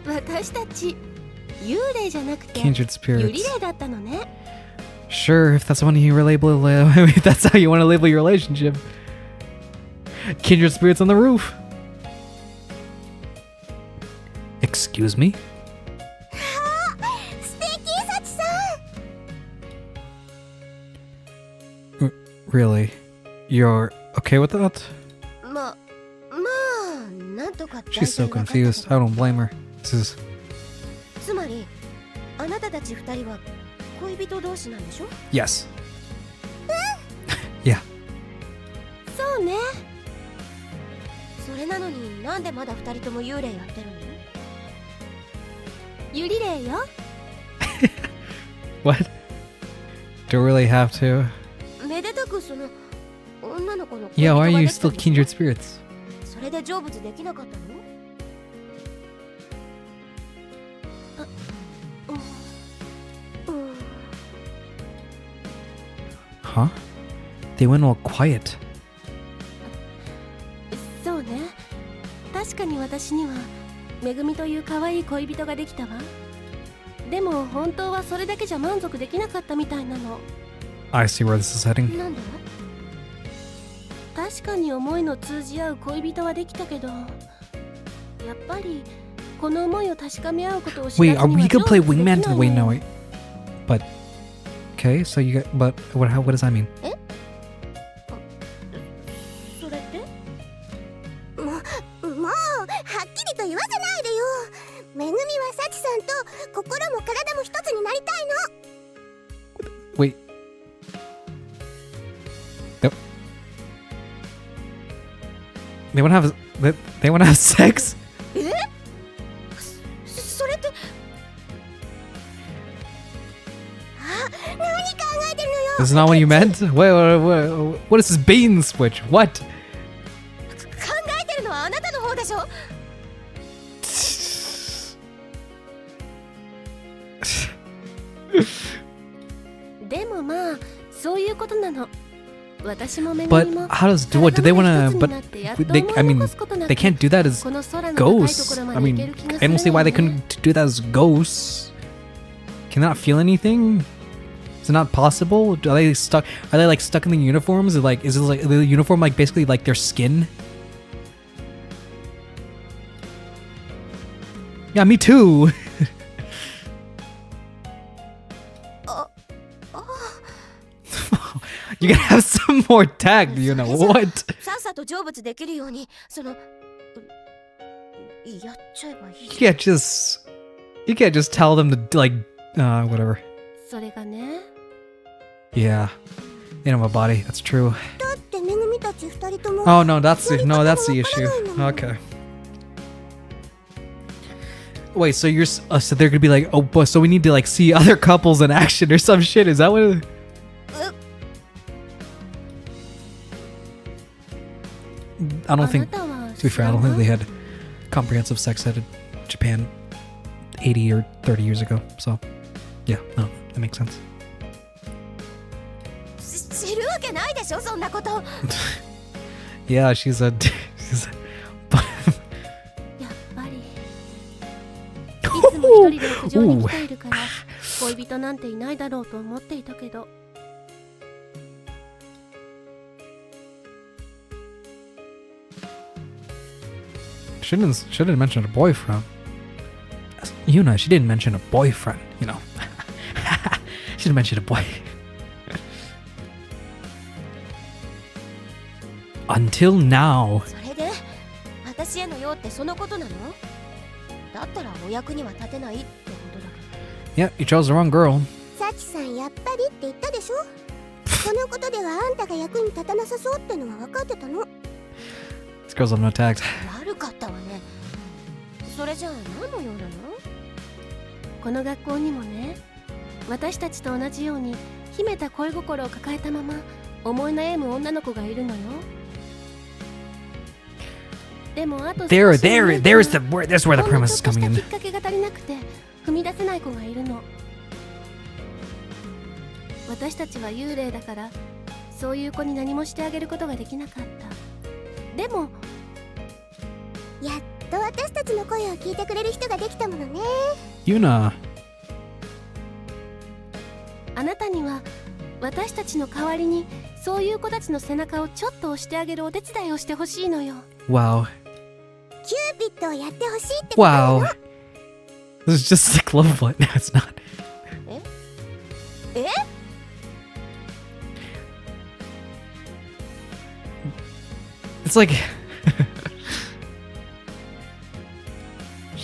私たち幽霊じゃなくて Kindred ゆり spirits. 霊だったのね。 Sure, if that's one you label, if that's how you want to label your relationship. Kindred spirits on the roof. Excuse me? 素敵、サチさん。 Really? You're okay with that? まあ、なんとか大 She's so 体わかったけど confused. I don't blame her. This is... つまり、あなたたち二人は恋人同士なんでしょ？ Yes. Yeah. そうね。それなのになんでまだ二人とも幽霊やってるの？ゆり霊よ。What? Do we really have to? めでたくその女の子の Yeah, why are が you できた still んでしょ？ kindred spirits? それで成仏できなかったの？ Huh? They went all quiet. そうね。確かに私にはめぐみという可愛い恋人ができたわ。でも本当はそれだけじゃ満足できなかったみたいなの。 I see where this is heading. なんで？確かに思いの通じ合う恋人はできたけど、やっぱりこの思いを確かめ合うことを知 Wait, らず are に we は gonna 成 play 仏できない wingman? の Wait, よ。 no, wait. But... Okay, so you got... But what does that mean? それってもうはっきりと言わせないでよ。めぐみはサチさんと心も体も一つになりたいの。 Wait. Yep. They wanna have... They wanna have sex? それって何考えてるのよ。 This is not what you meant? What is this bait and switch? What? 考えてるのはあなたの方でしょ。でもまあそういうことなの。私もめぐみ But も how does... What? Do they 体 wanna... が一つに But なってやっと they... 思 I い mean... 残すことなく They can't do that as この空の高いとこ ghosts. ろま I で行け mean, る気が I don't す see る why の they よね。 couldn't do that as ghosts. Can they not feel anything? Is it not possible? Are they stuck? Are they like stuck in the uniforms? Is it like the uniform like basically like their skin? Yeah, me too. You gotta have some more tact, you know what? さっさと成仏できるようにやっちゃえばいい。You can't just tell them to like whatever. それがね。Yeah. They don't have a body. That's true. だってめぐみたち二人とも。Oh no, that's the issue. Okay. Wait, so you're so they're gonna be like, oh, but so we need to like see other couples in action or some shit? Is that what? I don't think. To be fair, I don't think they had comprehensive sex ed in Japan 80 or 30 years ago. So, yeah, no, that makes sense. 知るわけないでしょそんなこと。Yeah, she's a やっぱりいつも一人で屋上に来ているから恋人なんていないだろうと思っていたけど。Shouldn't mention a boyfriend. Yuna, she didn't mention a boyfriend, you know. She didn't mention a boy. Until now. それで私への用ってそのことなの？だったらお役には立てないってことだけど。 Yeah, you chose the wrong girl. さきさんやっぱりって言ったでしょ。そのことではあんたが役に立たなさそうってのは分かってたの。 This girl's on no tact. 悪かったわね。それじゃあ何の用なの？この学校にもね、私たちと同じように秘めた恋心を抱えたまま思い悩む女の子がいるのよ。でもあとthere's where the premise is coming in. きっかけが足りなくて踏み出せない子がいるの。私たちは幽霊だからそういう子に何もしてあげることができなかった。でもやっと私たちの声を聞いてくれる人ができたものね。Yuna. あなたには私たちの代わりにそういう子たちの背中をちょっと押してあげるお手伝いをしてほしいのよ。 Wow. キューピッドをやってほしいってことなの。 Wow. This is just like love what? No, it's not. え？ It's like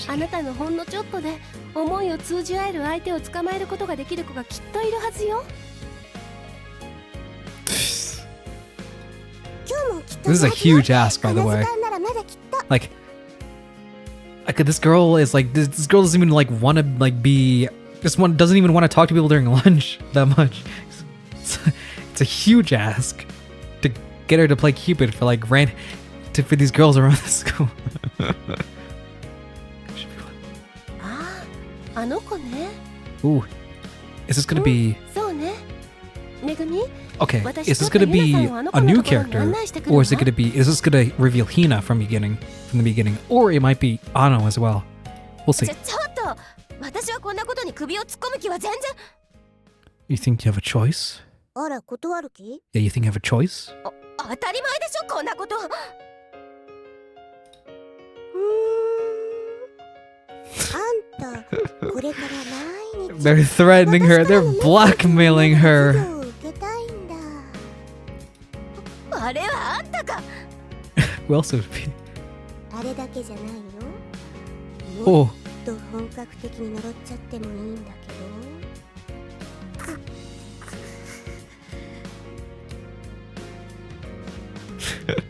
あなたのほんのちょっとで思いを通じ合える相手を捕まえることができる子がきっといるはずよ。 this is a huge ask, by the way. Like this girl is like this girl doesn't even like want to like be doesn't even want to talk to people during lunch that much. It's a huge ask to get her to play Cupid for like for these girls around the school. ああ、あの子ね。 Ooh, is this gonna be? そうね。めぐみ。 Okay, is this gonna be a new character, or is this gonna reveal Hina from the beginning, or it might be Ano as well? We'll see. ちょっと私はこんなことに首を突っ込む気は全然。 You think you have a choice? あら断る気？ Yeah, you think you have a choice? 当たり前でしょこんなこと。あんたこれから毎日 They're threatening her. They're blackmailing her. あれはあんたか。 Who else would it be? あれだけじゃないよ。 Oh, もっと本格的に呪っちゃってもいいんだけ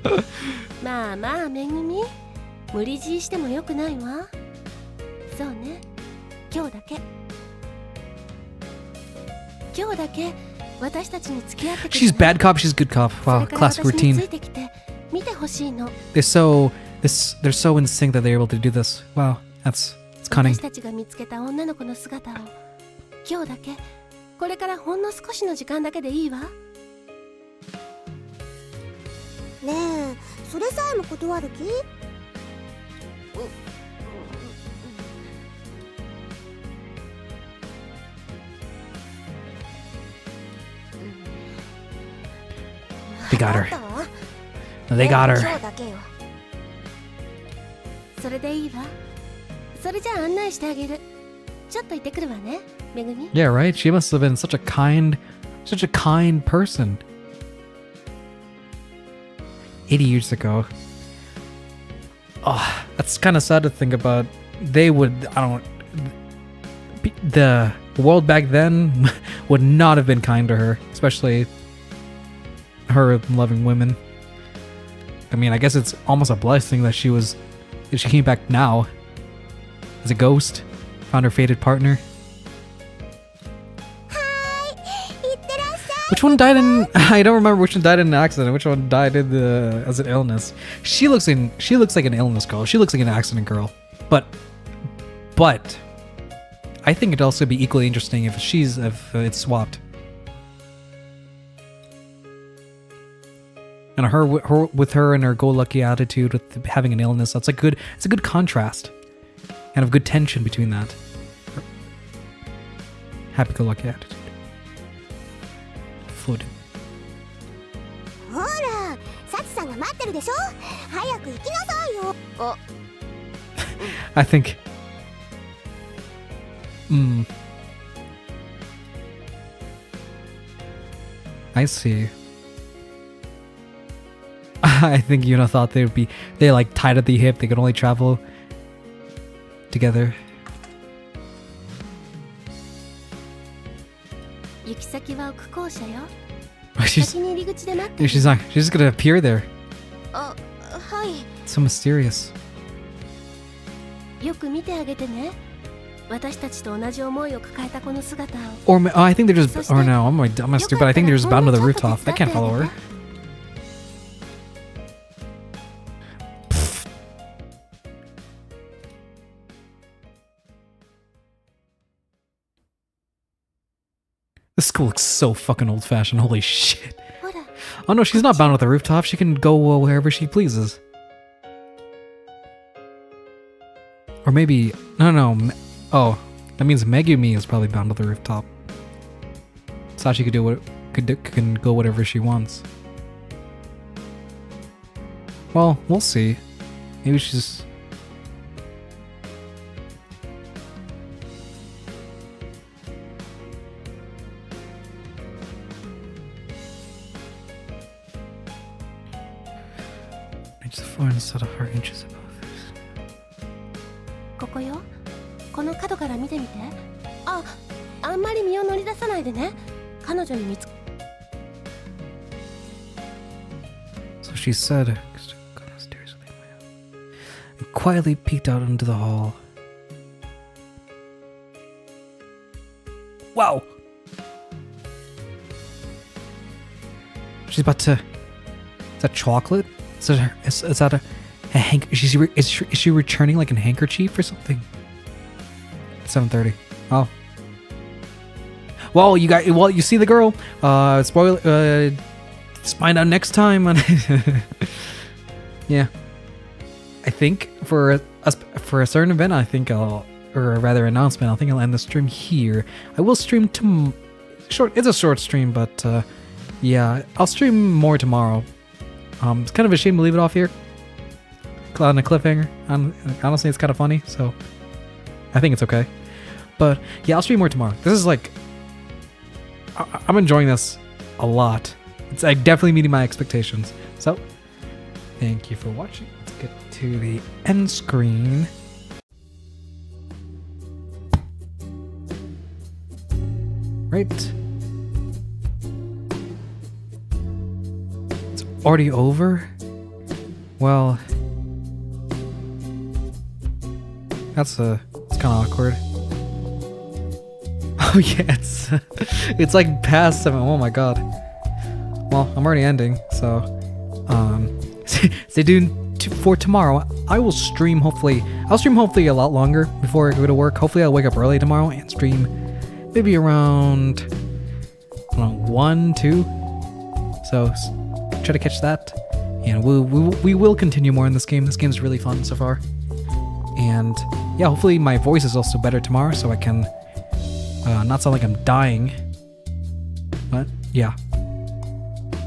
ど。まあまあめぐみ、無理強いしてもよくないわ。そうね、今日だけ私たちに付き合ってくれ。 she's bad cop. She's good cop. そ Wow, れから classic 私に routine. ついてきて見てほしいの。 They're so in sync that they're able to do this. Wow, it's cunning. 私たちが見つけた女の子の姿を今日だけ、これからほんの少しの時間だけでいいわ。ねえ、それさえも断る気？They got her. They got her. 今日だけよ。それでいいわ。それじゃあ案内してあげる。ちょっと行ってくるわね、めぐみ。 Yeah, right. She must have been such a kind person. 80 years ago. Oh, that's kind of sad to think about. They would, the world back then would not have been kind to her, especially her loving women. I mean, I guess it's almost a blessing that she came back now as a ghost, found her fated partner. Which one died in? I don't remember which one died in an accident. Which one died as an illness? She looks like an illness girl. She looks like an accident girl. But I think it'd also be equally interesting if it's swapped. And her and her go-lucky attitude with having an illness, it's a good contrast. And a good tension between that. Happy-go-lucky attitude. Floating. I think I see. I think Yuna thought they like tied at the hip, they could only travel together. She's just gonna appear there. So mysterious. Or I think they're just. Or no, I'm stupid. I think they're just bound to the rooftop. They can't follow her. This school looks so fucking old-fashioned. Holy shit. Oh no, she's not bound with the rooftop. She can go wherever she pleases. Or maybe... No. Oh, that means Megumi is probably bound with the rooftop. Sashi can go whatever she wants. Well, we'll see. Maybe she's... Reach the floor instead of her inches above this. ここよ。この角から見てみて。あんまり身を乗り出さないでね。彼女に見つ。So she said, and quietly peeked out into the hall. Wow! She's about to... Is that chocolate? Is that a is she returning like a handkerchief or something? 7:30. Oh. Well, you see the girl. Spoiler. Let's find out next time. Yeah. I think for a certain event, I think or rather announcement, I think I'll end the stream here. I will stream short. It's a short stream, but yeah, I'll stream more tomorrow. It's kind of a shame to leave it off here. On a cliffhanger. Honestly, it's kind of funny, so I think it's okay. But yeah, I'll stream more tomorrow. This is like... I'm enjoying this a lot. It's like definitely meeting my expectations. So, thank you for watching. Let's get to the end screen. Right. It's already over? Well... It's kind of awkward. Oh yeah, it's like past 7. Oh my god. Well, I'm already ending, so stay tuned for tomorrow. I will stream hopefully. I'll stream hopefully a lot longer before I go to work. Hopefully I'll wake up early tomorrow and stream maybe around 1, 2. So try to catch that, and we will continue more in this game. This game's really fun so far. And yeah, hopefully my voice is also better tomorrow, so I can not sound like I'm dying. But yeah,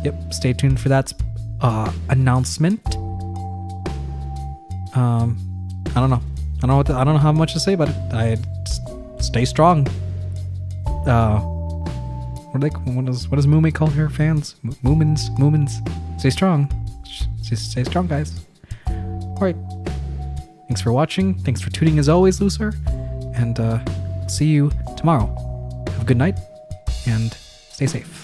yep. Stay tuned for that announcement. I don't know. I don't know how much to say, but I stay strong. What does Mume call her fans? Moomins. Stay strong. just stay strong, guys. All right. Thanks for watching. Thanks for tuning as always, Loser. And see you tomorrow. Have a good night and stay safe.